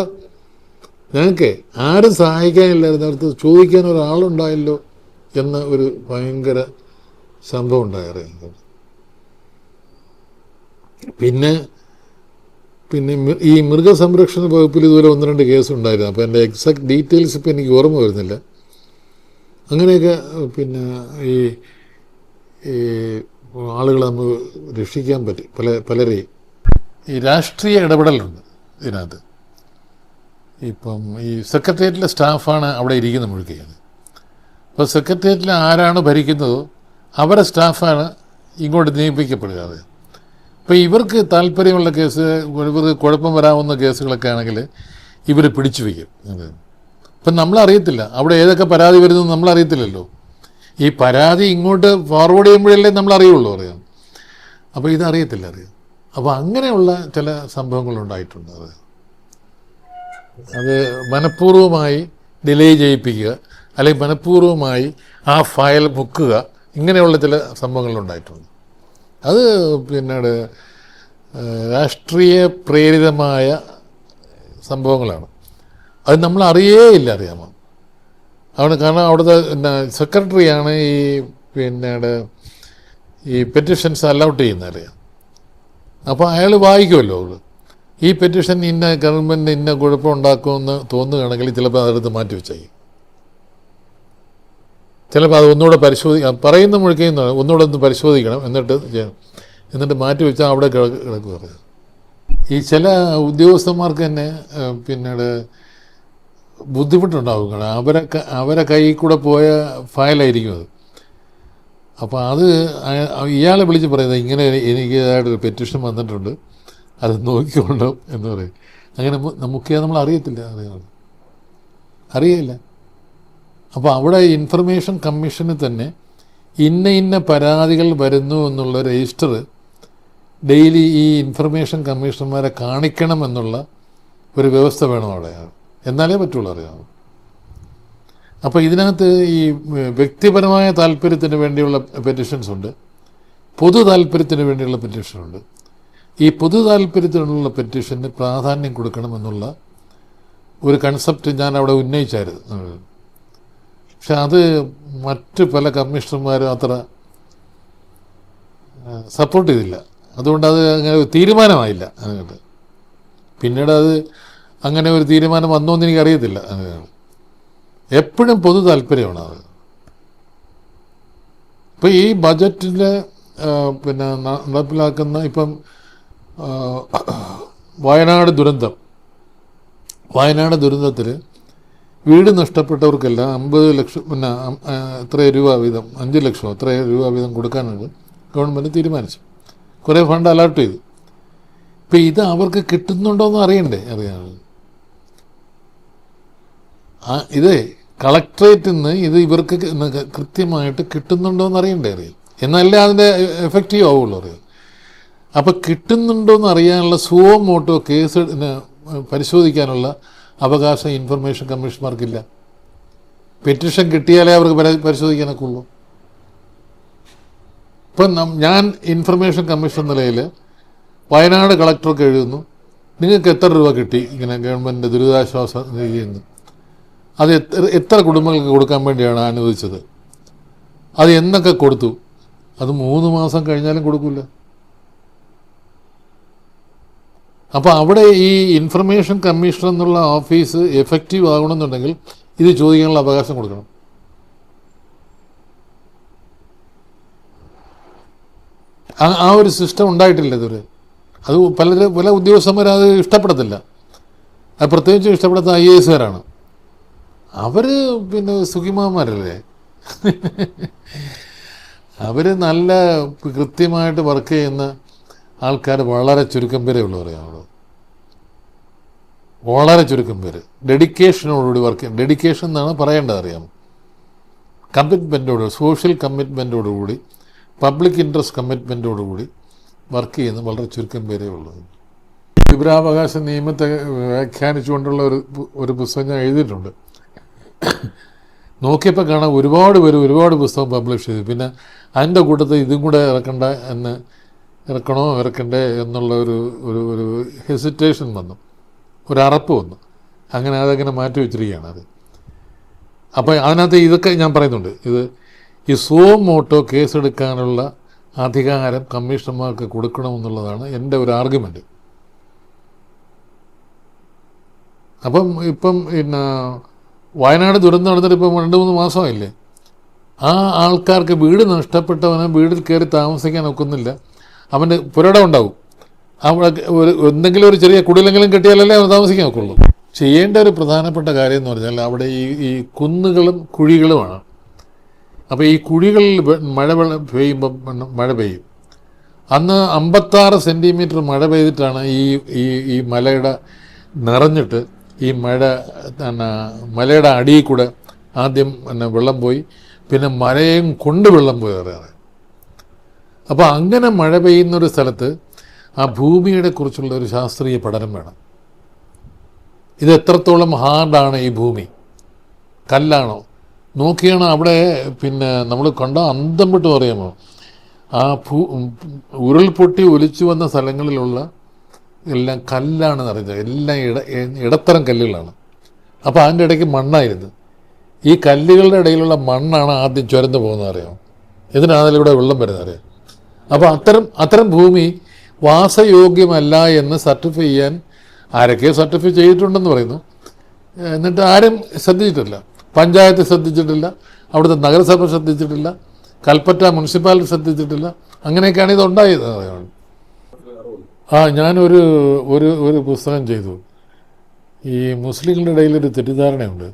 ഞങ്ങൾക്ക് ആരും സഹായിക്കാനില്ലായിരുന്നു, അടുത്ത് ചോദിക്കാൻ ഒരാളുണ്ടായല്ലോ എന്ന ഒരു ഭയങ്കര സംഭവം ഉണ്ടായി. അറിയാം. പിന്നെ ഈ മൃഗസംരക്ഷണ വകുപ്പിൽ ഇതുപോലെ 1-2 കേസ് ഉണ്ടായിരുന്നു. അപ്പോൾ എൻ്റെ എക്സാക്ട് ഡീറ്റെയിൽസ് ഇപ്പോൾ എനിക്ക് ഓർമ്മ വരുന്നില്ല. അങ്ങനെയൊക്കെ പിന്നെ ഈ ആളുകളെ നമ്മൾ രക്ഷിക്കാൻ പറ്റി. പലരെയും ഈ രാഷ്ട്രീയ ഇടപെടലുണ്ട് ഇതിനകത്ത്. ഇപ്പം ഈ സെക്രട്ടേറിയറ്റിലെ സ്റ്റാഫാണ് അവിടെ ഇരിക്കുന്നത് മുഴുക്കിയത്. അപ്പോൾ സെക്രട്ടേറിയറ്റിൽ ആരാണ് ഭരിക്കുന്നതോ അവരെ സ്റ്റാഫാണ് ഇങ്ങോട്ട് നിയമിക്കപ്പെടുക. അത് ഇപ്പോൾ ഇവർക്ക് താല്പര്യമുള്ള കേസ്, ഇവർക്ക് കുഴപ്പം വരാവുന്ന കേസുകളൊക്കെ ആണെങ്കിൽ ഇവർ പിടിച്ചു വയ്ക്കും. ഇപ്പം നമ്മളറിയത്തില്ല അവിടെ ഏതൊക്കെ പരാതി വരുന്നത്, നമ്മളറിയത്തില്ലല്ലോ. ഈ പരാതി ഇങ്ങോട്ട് ഫോർവേഡ് ചെയ്യുമ്പോഴല്ലേ നമ്മളറിയുള്ളൂ. അറിയാം. അപ്പോൾ ഇതറിയത്തില്ല. അപ്പോൾ അങ്ങനെയുള്ള ചില സംഭവങ്ങളുണ്ടായിട്ടുണ്ട്. അത് മനഃപൂർവ്വമായി ഡിലേ ചെയ്യിപ്പിക്കുക, അല്ലെങ്കിൽ മനഃപൂർവ്വമായി ആ ഫയൽ മുക്കുക, ഇങ്ങനെയുള്ള ചില സംഭവങ്ങളുണ്ടായിട്ടുണ്ട്. അത് പിന്നീട് രാഷ്ട്രീയ പ്രേരിതമായ സംഭവങ്ങളാണ്. അത് നമ്മൾ അറിയേയില്ല, അറിയാമോ? അവിടെ കാരണം അവിടുത്തെ സെക്രട്ടറിയാണ് ഈ പിന്നീട് ഈ പെറ്റീഷൻസ് അലൗട്ട് ചെയ്യുന്നത്, അറിയാം. അപ്പോൾ അയാൾ വായിക്കുമല്ലോ. ഈ പെറ്റീഷൻ ഇന്ന ഗവൺമെൻറ് ഇന്ന കുഴപ്പം ഉണ്ടാക്കുമെന്ന് തോന്നുകയാണെങ്കിൽ ചിലപ്പോൾ അതെടുത്ത് മാറ്റി വെച്ചേക്കും. ചിലപ്പോൾ അത് ഒന്നുകൂടെ പറയുന്ന മുഴുക്കുന്ന ഒന്നുകൂടെ ഒന്ന് പരിശോധിക്കണം, എന്നിട്ട് മാറ്റി വെച്ചാൽ അവിടെ കിടക്കുക പറയാം. ഈ ചില ഉദ്യോഗസ്ഥന്മാർക്ക് തന്നെ പിന്നീട് ബുദ്ധിമുട്ടുണ്ടാവും. അവരെ കയ്യിൽ കൂടെ പോയ ഫയലായിരിക്കും അത്. അപ്പോൾ അത് ഇയാളെ വിളിച്ച് പറയുന്നത് ഇങ്ങനെ എനിക്കേതായിട്ടൊരു പെറ്റീഷൻ വന്നിട്ടുണ്ട്, അത് നോക്കിക്കൊണ്ടോ എന്ന് പറയും. അങ്ങനെ നമ്മൾ അറിയത്തില്ല, അറിയില്ല. അപ്പോൾ അവിടെ ഇൻഫർമേഷൻ കമ്മീഷന് തന്നെ ഇന്ന പരാതികൾ വരുന്നു എന്നുള്ള രജിസ്റ്റർ ഡെയിലി ഈ ഇൻഫർമേഷൻ കമ്മീഷണർമാരെ കാണിക്കണം എന്നുള്ള ഒരു വ്യവസ്ഥ വേണം അവിടെ. എന്നാലേ പറ്റുള്ളൂ, അറിയാമോ? അപ്പോൾ ഇതിനകത്ത് ഈ വ്യക്തിപരമായ താല്പര്യത്തിന് വേണ്ടിയുള്ള പെറ്റീഷൻസ് ഉണ്ട്, പൊതു താല്പര്യത്തിന് വേണ്ടിയുള്ള പെറ്റീഷനുണ്ട്. ഈ പൊതു താല്പര്യത്തിനുള്ള പെറ്റീഷന് പ്രാധാന്യം കൊടുക്കണമെന്നുള്ള ഒരു കൺസെപ്റ്റ് ഞാൻ അവിടെ ഉന്നയിച്ചായിരുന്നു. പക്ഷെ അത് മറ്റ് പല കമ്മീഷണർമാരും അത്ര സപ്പോർട്ട് ചെയ്തില്ല. അതുകൊണ്ട് അത് അങ്ങനെ ഒരു തീരുമാനമായില്ല. അങ്ങോട്ട് പിന്നീട് അത് അങ്ങനെ ഒരു തീരുമാനം വന്നോന്ന് എനിക്കറിയത്തില്ല. എപ്പോഴും പൊതു താല്പര്യമാണ് അത്. ഇപ്പോൾ ഈ ബജറ്റിൽ പിന്നെ നടപ്പിലാക്കുന്ന ഇപ്പം വയനാട് ദുരന്തത്തിൽ വീട് നഷ്ടപ്പെട്ടവർക്കെല്ലാം 50 ലക്ഷം പിന്നെ എത്ര രൂപ വീതം 5 ലക്ഷം എത്ര രൂപ വീതം കൊടുക്കാനാണ് ഗവൺമെൻറ് തീരുമാനിച്ചു. കുറേ ഫണ്ട് അലോട്ട് ചെയ്തു. ഇപ്പം ഇത് അവർക്ക് കിട്ടുന്നുണ്ടോയെന്ന് അറിയണ്ടേ? ഇതേ കളക്ട്രേറ്റിൽ നിന്ന് ഇത് ഇവർക്ക് കൃത്യമായിട്ട് കിട്ടുന്നുണ്ടോയെന്ന് അറിയണ്ടേ? എന്നാലേ അതിൻ്റെ എഫക്റ്റീവ് ആവുള്ളൂ, അറിയാം. അപ്പോൾ കിട്ടുന്നുണ്ടോയെന്ന് അറിയാനുള്ള സുവോ മോട്ടോ കേസ് പരിശോധിക്കാനുള്ള അവകാശം ഇൻഫർമേഷൻ കമ്മീഷണർക്കില്ല. പെറ്റീഷൻ കിട്ടിയാലേ അവർക്ക് പരിശോധിക്കാനൊക്കെ ഉള്ളൂ. ഇപ്പം ഞാൻ ഇൻഫർമേഷൻ കമ്മീഷൻ നിലയിൽ വയനാട് കളക്ടർക്ക് എഴുതുന്നു, നിങ്ങൾക്ക് എത്ര രൂപ കിട്ടി ഇങ്ങനെ ഗവൺമെൻറ് ദുരിതാശ്വാസ നിധിയിൽ നിന്ന്, അത് എത്ര കുടുംബങ്ങൾക്ക് കൊടുക്കാൻ വേണ്ടിയാണ് അനുവദിച്ചത്, അത് എന്നൊക്കെ കൊടുത്തു, അത് 3 മാസം കഴിഞ്ഞാലും കൊടുക്കില്ല. അപ്പോൾ അവിടെ ഈ ഇൻഫർമേഷൻ കമ്മീഷൻ എന്നുള്ള ഓഫീസ് എഫക്റ്റീവ് ആകണമെന്നുണ്ടെങ്കിൽ ഇത് ചോദിക്കാനുള്ള അവകാശം കൊടുക്കണം. ആ ഒരു സിസ്റ്റം ഉണ്ടായിട്ടില്ല ഇതുവരെ. അത് പല ഉദ്യോഗസ്ഥന്മാർ അത് ഇഷ്ടപ്പെടത്തില്ല. അത് പ്രത്യേകിച്ചും ഇഷ്ടപ്പെടാത്ത IAS-കാരാണ്. അവർ പിന്നെ സുഖിമാന്മാരല്ലേ, അവർ നല്ല കൃത്യമായിട്ട് വർക്ക് ചെയ്യുന്ന ആൾക്കാർ വളരെ ചുരുക്കം പേരേ ഉള്ളൂ, അറിയാം. വളരെ ചുരുക്കം പേര് ഡെഡിക്കേഷനോടുകൂടി വർക്ക് ചെയ്യും. ഡെഡിക്കേഷൻ എന്നാണ് പറയേണ്ടത്, അറിയാം. കമ്മിറ്റ്മെൻറ്റോട്, സോഷ്യൽ കമ്മിറ്റ്മെൻറ്റോടുകൂടി, പബ്ലിക് ഇൻട്രസ്റ്റ് കമ്മിറ്റ്മെൻറ്റോടുകൂടി വർക്ക് ചെയ്യുന്ന വളരെ ചുരുക്കം പേരേ ഉള്ളൂ. വിവരാവകാശ നിയമത്തെ വ്യാഖ്യാനിച്ചുകൊണ്ടുള്ള ഒരു പുസ്തകം ഞാൻ എഴുതിയിട്ടുണ്ട്. നോക്കിയപ്പോൾ കാണാൻ ഒരുപാട് പുസ്തകം പബ്ലിഷ് ചെയ്തു. പിന്നെ അതിൻ്റെ കൂട്ടത്തിൽ ഇതും കൂടെ ഇറക്കണ്ടേ എന്നുള്ള ഒരു ഹെസിറ്റേഷൻ വന്നു, ഒരു അറപ്പ് വന്നു. അങ്ങനെ അതങ്ങനെ മാറ്റി വെച്ചിരിക്കുകയാണ് അത്. അപ്പോൾ അതിനകത്ത് ഇതൊക്കെ ഞാൻ പറയുന്നുണ്ട്. ഈ സുവോ മോട്ടോ കേസെടുക്കാനുള്ള അധികാരം കമ്മീഷണർമാർക്ക് കൊടുക്കണമെന്നുള്ളതാണ് എൻ്റെ ഒരു ആർഗ്യുമെൻറ്റ്. ഇപ്പം പിന്നെ വയനാട് ദുരന്തം നടന്നിട്ട് ഇപ്പം 2-3 മാസമായില്ലേ. ആ ആൾക്കാർക്ക് വീട് നഷ്ടപ്പെട്ടവനെ വീട്ടിൽ കയറി താമസിക്കാൻ ഒക്കുന്നില്ല. അവൻ്റെ പുരടം ഉണ്ടാവും. അവിടെ എന്തെങ്കിലും ഒരു ചെറിയ കുടിലെങ്കിലും കെട്ടിയാലല്ലേ അവൻ താമസിക്കാൻ ഒക്കുള്ളൂ. ചെയ്യേണ്ട ഒരു പ്രധാനപ്പെട്ട കാര്യം എന്ന് പറഞ്ഞാൽ അവിടെ ഈ കുന്നുകളും കുഴികളുമാണ്. അപ്പോൾ ഈ കുഴികളിൽ മഴ പെയ്യും. അന്ന് 56 സെൻറ്റിമീറ്റർ മഴ പെയ്തിട്ടാണ് ഈ മലയുടെ നിറഞ്ഞിട്ട് ഈ മലയുടെ അടിയിൽ കൂടെ ആദ്യം വെള്ളം പോയി, പിന്നെ മലയും കൊണ്ട് വെള്ളം പോയി അറിയാതെ. അപ്പോൾ അങ്ങനെ മഴ പെയ്യുന്നൊരു സ്ഥലത്ത് ആ ഭൂമിയുടെ കുറിച്ചുള്ള ഒരു ശാസ്ത്രീയ പഠനം വേണം. ഇത് എത്രത്തോളം ഹാർഡാണ് ഈ ഭൂമി, കല്ലാണോ നോക്കിയാണ് അവിടെ പിന്നെ നമ്മൾ കണ്ട അന്തം വിട്ട് പറയാമോ. ആ ഉരുൾപൊട്ടി ഒലിച്ചു വന്ന സ്ഥലങ്ങളിലുള്ള എല്ലാം കല്ലാണ് നിറഞ്ഞത്. എല്ലാം ഇടത്തരം കല്ലുകളാണ്. അപ്പോൾ അതിൻ്റെ ഇടയ്ക്ക് മണ്ണായിരുന്നു. ഈ കല്ലുകളുടെ ഇടയിലുള്ള മണ്ണാണ് ആദ്യം ചുരന്ന് പോകുന്നത് അറിയാം. ഇതിനാണ് അതിലൂടെ വെള്ളം വരുന്നത് അറിയാം. അപ്പോൾ അത്തരം ഭൂമി വാസയോഗ്യമല്ല എന്ന് സർട്ടിഫൈ ചെയ്യാൻ ആരൊക്കെ സർട്ടിഫൈ ചെയ്തിട്ടുണ്ടെന്ന് പറയുന്നു. എന്നിട്ട് ആരും ശ്രദ്ധിച്ചിട്ടില്ല. പഞ്ചായത്ത് ശ്രദ്ധിച്ചിട്ടില്ല, അവിടുത്തെ നഗരസഭ ശ്രദ്ധിച്ചിട്ടില്ല, കൽപ്പറ്റ മുനിസിപ്പാലിറ്റി ശ്രദ്ധിച്ചിട്ടില്ല. അങ്ങനെയൊക്കെയാണ് ഇതുണ്ടായത്. ഞാനൊരു ഒരു ഒരു പുസ്തകം ചെയ്തു. ഈ മുസ്ലിങ്ങളുടെ ഇടയിലൊരു തെറ്റിദ്ധാരണയുണ്ട്.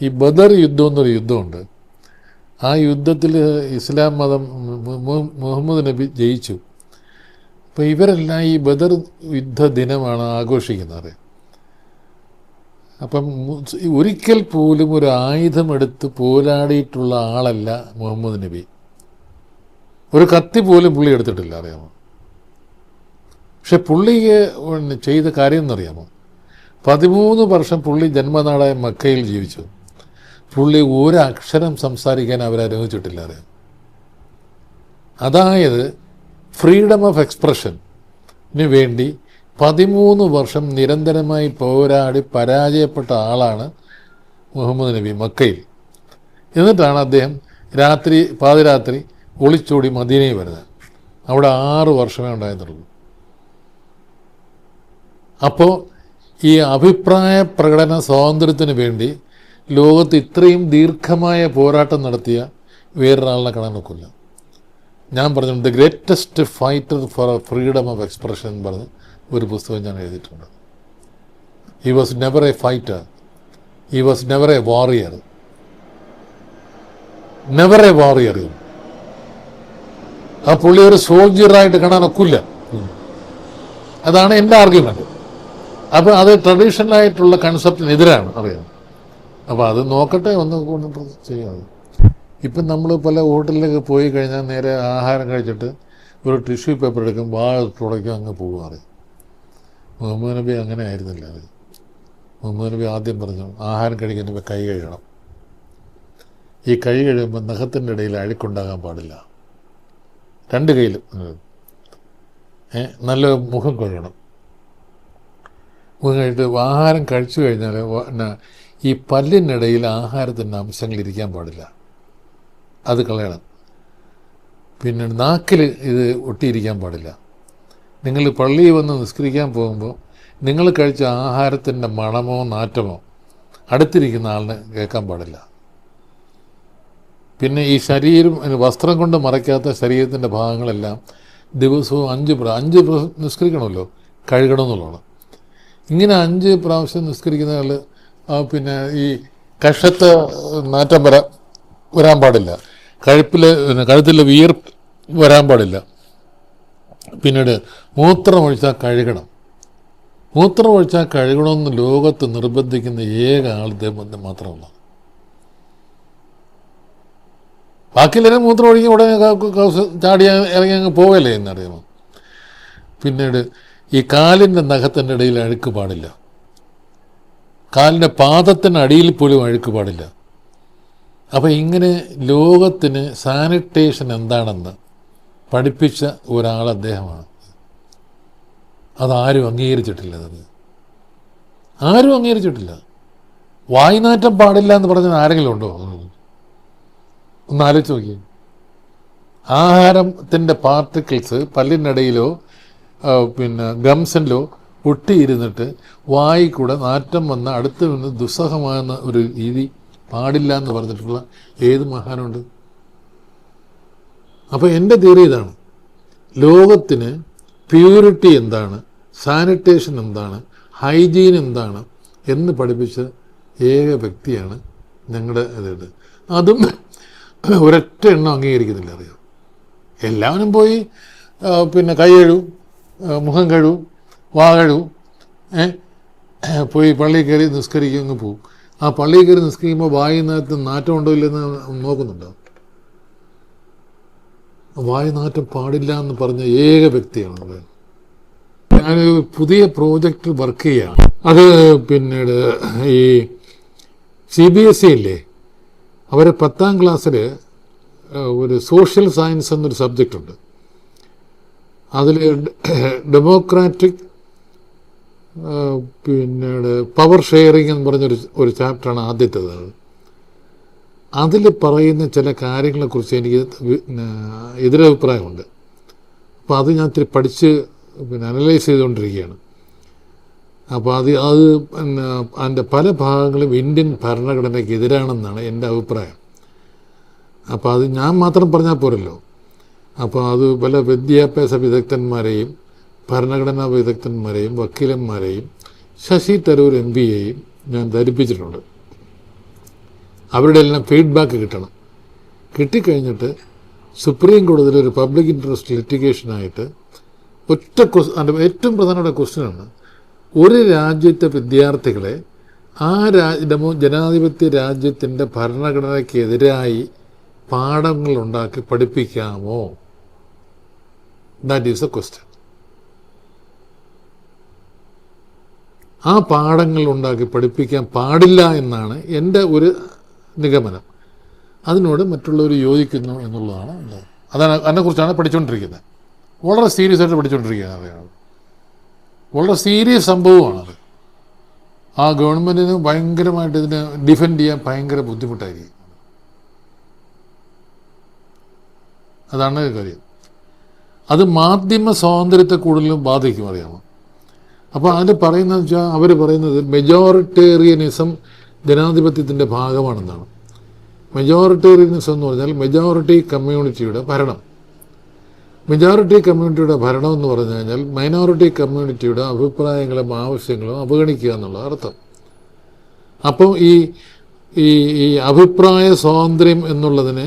ഈ ബദർ യുദ്ധം എന്നൊരു യുദ്ധമുണ്ട്. ആ യുദ്ധത്തിൽ ഇസ്ലാം മതം മുഹമ്മദ് നബി ജയിച്ചു. അപ്പോൾ ഇവരെല്ലാം ഈ ബദർ യുദ്ധ ദിനമാണ് ആഘോഷിക്കുന്നത്. അപ്പം ഒരിക്കൽ പോലും ഒരു ആയുധമെടുത്ത് പോരാടിയിട്ടുള്ള ആളല്ല മുഹമ്മദ് നബി. ഒരു കത്തി പോലും പുള്ളി എടുത്തിട്ടില്ല, അറിയാമോ? പക്ഷെ പുള്ളിക്ക് ചെയ്ത കാര്യം എന്നറിയാമോ? 13 വർഷം പുള്ളി ജന്മനാടായ മക്കയിൽ ജീവിച്ചു. പുള്ളി ഒരക്ഷരം സംസാരിക്കാൻ അവരനുവദിച്ചിട്ടില്ല, അറിയാം. അതായത് ഫ്രീഡം ഓഫ് എക്സ്പ്രഷന് വേണ്ടി 13 വർഷം നിരന്തരമായി പോരാടി പരാജയപ്പെട്ട ആളാണ് മുഹമ്മദ് നബി മക്കയിൽ. എന്നിട്ടാണ് അദ്ദേഹം പാതിരാത്രി ഒളിച്ചോടി മദീനയിൽ വരുന്നത്. അവിടെ 6 വർഷമേ ഉണ്ടായിരുന്നുള്ളൂ. അപ്പോൾ ഈ അഭിപ്രായ പ്രകടന സ്വാതന്ത്ര്യത്തിന് വേണ്ടി ലോകത്ത് ഇത്രയും ദീർഘമായ പോരാട്ടം നടത്തിയ വേറൊരാളിനെ കാണാൻ ഒക്കില്ല. ഞാൻ പറഞ്ഞു the greatest fighter for freedom of expression എന്ന് പറഞ്ഞ് ഒരു പുസ്തകം ഞാൻ എഴുതിയിട്ടുണ്ട്. He was never A fighter, he was never A warrior. Never A warrior. ആ പുള്ളി ഒരു സോൾജിയറായിട്ട് കാണാൻ ഒക്കില്ല. അതാണ് എൻ്റെ ആർഗ്യുമെന്റ്. അപ്പോൾ അത് ട്രഡീഷണലായിട്ടുള്ള കൺസെപ്റ്റിനെതിരാണ്, അറിയാം. അപ്പോൾ അത് നോക്കട്ടെ, ഒന്ന് കൊണ്ട് ചെയ്യാതെ. ഇപ്പം നമ്മൾ പല ഹോട്ടലിലൊക്കെ പോയി കഴിഞ്ഞാൽ നേരെ ആഹാരം കഴിച്ചിട്ട് ഒരു ടിഷ്യൂ പേപ്പർ എടുക്കും, തുടയ്ക്കും, അങ്ങ് പോകാറ്. മുഹമ്മദ് നബി അങ്ങനെ ആയിരുന്നില്ല. മുഹമ്മദ് നബി ആദ്യം പറഞ്ഞു ആഹാരം കഴിക്കുന്നപ്പോൾ കൈ കഴുകണം. ഈ കൈ കഴുകുമ്പോൾ നഖത്തിൻ്റെ ഇടയിൽ അഴുക്കുണ്ടാകാൻ പാടില്ല. 2 കൈയിലും നല്ല മുഖം കഴുകണം. മുഖം കഴിച്ചിട്ട് ആഹാരം കഴിച്ചു കഴിഞ്ഞാൽ ഈ പല്ലിനിടയിൽ ആഹാരത്തിൻ്റെ അംശങ്ങൾ ഇരിക്കാൻ പാടില്ല, അത് കളയണം. പിന്നെ നാക്കിൽ ഇത് ഒട്ടിയിരിക്കാൻ പാടില്ല. നിങ്ങൾ പള്ളിയിൽ വന്ന് നിസ്കരിക്കാൻ പോകുമ്പോൾ നിങ്ങൾ കഴിച്ച ആഹാരത്തിൻ്റെ മണമോ നാറ്റമോ അടുത്തിരിക്കുന്ന ആളിന് കേൾക്കാൻ പാടില്ല. പിന്നെ ഈ വസ്ത്രം കൊണ്ട് മറയ്ക്കാത്ത ശരീരത്തിൻ്റെ ഭാഗങ്ങളെല്ലാം ദിവസവും 5 നിസ്കരിക്കണമല്ലോ, കഴുകണമെന്നുള്ളതാണ്. ഇങ്ങനെ 5 പ്രാവശ്യം നിസ്കരിക്കുന്ന ആൾ പിന്നെ ഈ കഷത്ത് നാറ്റം വരാൻ പാടില്ല, കഴുത്തിൽ വിയർപ്പ് വരാൻ പാടില്ല. പിന്നീട് മൂത്രമൊഴിച്ചാൽ കഴുകണം. മൂത്രമൊഴിച്ചാൽ കഴുകണമെന്ന് ലോകത്ത് നിർബന്ധിക്കുന്ന ഏക ആൾ ദൈവം മാത്രമല്ല. ബാക്കിയെല്ലാവരും മൂത്രം ഒഴിക്കും, ഉടനെ ചാടി ഇറങ്ങി അങ്ങ് പോവല്ലേ എന്നറിയാമോ. പിന്നീട് ഈ കാലിൻ്റെ നഖത്തിൻ്റെ ഇടയിൽ അഴുക്ക് പാടില്ല, കാലിൻ്റെ പാദത്തിൻ്റെ അടിയിൽ പോലും അഴുക്ക് പാടില്ല. അപ്പോൾ ഇങ്ങനെ ലോകത്തിന് സാനിറ്റേഷൻ എന്താണെന്ന് പഠിപ്പിച്ച ഒരാൾ അദ്ദേഹമാണ്. അതാരും അംഗീകരിച്ചിട്ടില്ല. ആരും അംഗീകരിച്ചിട്ടില്ല. വായ്നാറ്റം പാടില്ല എന്ന് പറഞ്ഞാൽ ആരെങ്കിലും ഉണ്ടോ? ഒന്ന് ആലോചിച്ച് നോക്കി. ആഹാരത്തിൻ്റെ പാർട്ടിക്കിൾസ് പല്ലിനിടയിലോ പിന്നെ ഗംസിലോ ഒട്ടിയിരുന്നിട്ട് വായിൽ കൂടെ നാറ്റം വന്ന് അടുത്ത് നിന്ന് ദുസ്സഹമാകുന്ന ഒരു രീതി പാടില്ല എന്ന് പറഞ്ഞിട്ടുള്ള ഏത് മഹാനുണ്ട്? അപ്പോൾ എൻ്റെ തിയറി ഇതാണ്, ലോകത്തിന് പ്യൂരിറ്റി എന്താണ്, സാനിറ്റേഷൻ എന്താണ്, ഹൈജീൻ എന്താണ് എന്ന് പഠിപ്പിച്ച ഏക വ്യക്തിയാണ് ഞങ്ങളുടെ ഇത്. അതും ഒരൊറ്റ എണ്ണം അംഗീകരിക്കുന്നില്ല, അറിയാം. എല്ലാവരും പോയി പിന്നെ കൈ കഴുകും, മുഖം കഴുകും, വാ കഴുകും, പോയി പള്ളിയിൽ കയറി നിസ്കരിക്കും, അങ്ങ് പോവും. ആ പള്ളിയിൽ കയറി നിസ്കരിക്കുമ്പോൾ വായുനാറ്റം നാറ്റം ഉണ്ടോ ഇല്ലെന്ന് നോക്കുന്നുണ്ടോ? വായുനാറ്റം പാടില്ല എന്ന് പറഞ്ഞ ഏക വ്യക്തിയാണ്. ഞാനൊരു പുതിയ പ്രോജക്റ്റ് വർക്ക് ചെയ്യുകയാണ്. അത് പിന്നീട് ഈ CBSE ഇല്ലേ, അവരെ 10ാം ക്ലാസ്സിൽ ഒരു സോഷ്യൽ സയൻസ് എന്നൊരു സബ്ജക്റ്റ് ഉണ്ട്. അതിൽ ഡെമോക്രാറ്റിക് പിന്നീട് പവർ ഷെയറിങ് എന്ന് പറഞ്ഞൊരു ചാപ്റ്ററാണ് ആദ്യത്തേത്. അതിൽ പറയുന്ന ചില കാര്യങ്ങളെക്കുറിച്ച് എനിക്ക് എതിരഭിപ്രായമുണ്ട്. അപ്പോൾ അത് ഞാൻ ഇത്തിരി പഠിച്ച് അനലൈസ് ചെയ്തുകൊണ്ടിരിക്കുകയാണ്. അപ്പോൾ അത് പിന്നെ അതിൻ്റെ പല ഭാഗങ്ങളും ഇന്ത്യൻ ഭരണഘടനയ്ക്ക് എതിരാണെന്നാണ് എൻ്റെ അഭിപ്രായം. അപ്പോൾ അത് ഞാൻ മാത്രം പറഞ്ഞാൽ പോരല്ലോ. അപ്പോൾ അത് പല വിദ്യാഭ്യാസ വിദഗ്ധന്മാരെയും ഭരണഘടനാ വിദഗ്ധന്മാരെയും വക്കീലന്മാരെയും ശശി തരൂർ MP യെയും ഞാൻ ധരിപ്പിച്ചിട്ടുണ്ട്. അവരുടെ എല്ലാം ഫീഡ്ബാക്ക് കിട്ടണം. കിട്ടിക്കഴിഞ്ഞിട്ട് സുപ്രീം കോടതിയിൽ ഒരു പബ്ലിക് ഇൻട്രസ്റ്റ് ലിറ്റിഗേഷനായിട്ട് അതിൻ്റെ ഏറ്റവും പ്രധാനപ്പെട്ട ക്വസ്റ്റ്യനാണ്, ഒരു രാജ്യത്തെ വിദ്യാർത്ഥികളെ ആ ജനാധിപത്യ രാജ്യത്തിൻ്റെ ഭരണഘടനയ്ക്കെതിരായി പാഠങ്ങളുണ്ടാക്കി പഠിപ്പിക്കാമോ? That is a question. ആ പാഠങ്ങൾ ഉണ്ടാക്കി പഠിപ്പിക്കാൻ പാടില്ല എന്നാണ് എൻ്റെ ഒരു നിഗമനം. അതിനോട് മറ്റുള്ളവർ യോജിക്കുന്നു എന്നുള്ളതാണ്. അതിനെക്കുറിച്ചാണ് പഠിച്ചുകൊണ്ടിരിക്കുന്നത്. വളരെ സീരിയസ് ആയിട്ട് പഠിച്ചുകൊണ്ടിരിക്കുകയാണ്. വളരെ സീരിയസ് സംഭവമാണത്. ആ ഗവൺമെൻറ്റിന് ഭയങ്കരമായിട്ട് ഇതിനെ ഡിഫെൻഡ് ചെയ്യാൻ ഭയങ്കര ബുദ്ധിമുട്ടായിരിക്കും. അതാണ് കാര്യം. അത് മാധ്യമ സ്വാതന്ത്ര്യത്തെ കൂടുതലും ബാധിക്കും, അറിയാമോ? അപ്പോൾ അതിൽ പറയുന്നതെന്ന് വെച്ചാൽ അവർ പറയുന്നത് മെജോറിറ്റേറിയനിസം ജനാധിപത്യത്തിൻ്റെ ഭാഗമാണെന്നാണ്. മെജോറിറ്റേറിയനിസം എന്ന് പറഞ്ഞാൽ മെജോറിറ്റി കമ്മ്യൂണിറ്റിയുടെ ഭരണം. മെജോറിറ്റി കമ്മ്യൂണിറ്റിയുടെ ഭരണം എന്ന് പറഞ്ഞു കഴിഞ്ഞാൽ മൈനോറിറ്റി കമ്മ്യൂണിറ്റിയുടെ അഭിപ്രായങ്ങളും ആവശ്യങ്ങളും അവഗണിക്കുക എന്നുള്ള അർത്ഥം. അപ്പോൾ ഈ അഭിപ്രായ സ്വാതന്ത്ര്യം എന്നുള്ളതിനെ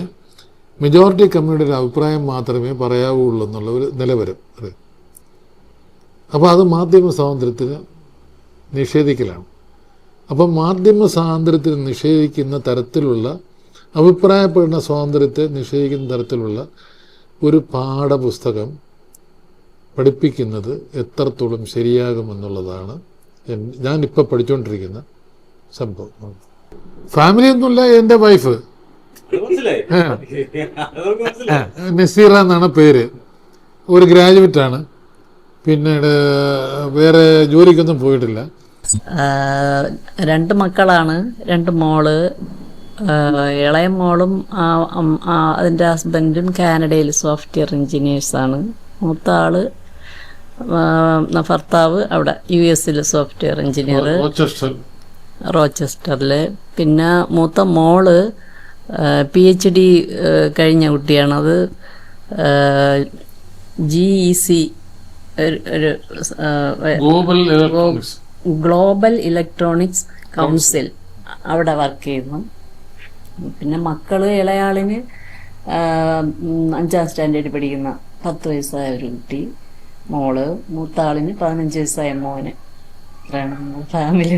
മെജോറിറ്റി കമ്മ്യൂണിറ്റിയുടെ അഭിപ്രായം മാത്രമേ പറയാവുള്ളൂ എന്നുള്ള ഒരു നിലവരും അത്. അപ്പോൾ അത് മാധ്യമ സ്വാതന്ത്ര്യത്തിന് നിഷേധിക്കലാണ്. അപ്പം മാധ്യമ സ്വാതന്ത്ര്യത്തിന് നിഷേധിക്കുന്ന തരത്തിലുള്ള അഭിപ്രായപ്പെടുന്ന സ്വാതന്ത്ര്യത്തെ നിഷേധിക്കുന്ന തരത്തിലുള്ള ഒരു പാഠപുസ്തകം പഠിപ്പിക്കുന്നത് എത്രത്തോളം ശരിയാകുമെന്നുള്ളതാണ് ഞാനിപ്പോൾ പഠിച്ചുകൊണ്ടിരിക്കുന്ന സംഭവം. ഫാമിലിയൊന്നുമില്ല. എൻ്റെ വൈഫ് നസീറ എന്നാണ് പേര്. ഒരു ഗ്രാജുവേറ്റാണ്. പിന്നീട് വേറെ ജോലിക്കൊന്നും പോയിട്ടില്ല. 2 മക്കളാണ്, 2 മോള്. ഇളയ മോളും അതിൻ്റെ ഹസ്ബൻഡും കാനഡയിൽ സോഫ്റ്റ്വെയർ എഞ്ചിനീയേഴ്സാണ്. മൂത്ത ആള് ഭർത്താവ് അവിടെ US സോഫ്റ്റ്വെയർ എഞ്ചിനീയർ റോച്ചസ്റ്ററിൽ. പിന്നെ മൂത്ത മോള് PhD കഴിഞ്ഞ കുട്ടിയാണത്. GEC ഒരു ഗ്ലോബൽ ഇലക്ട്രോണിക്സ് കൗൺസിൽ അവിടെ വർക്ക് ചെയ്യുന്നു. പിന്നെ മക്കള് ഇളയാളിന് 5ാം സ്റ്റാൻഡേർഡിൽ പഠിക്കുന്ന 10 വയസ്സായ ഒരു കുട്ടി, മോള്. മൂത്ത ആളിന് 15 വയസ്സായ മോന്. ഫാമിലി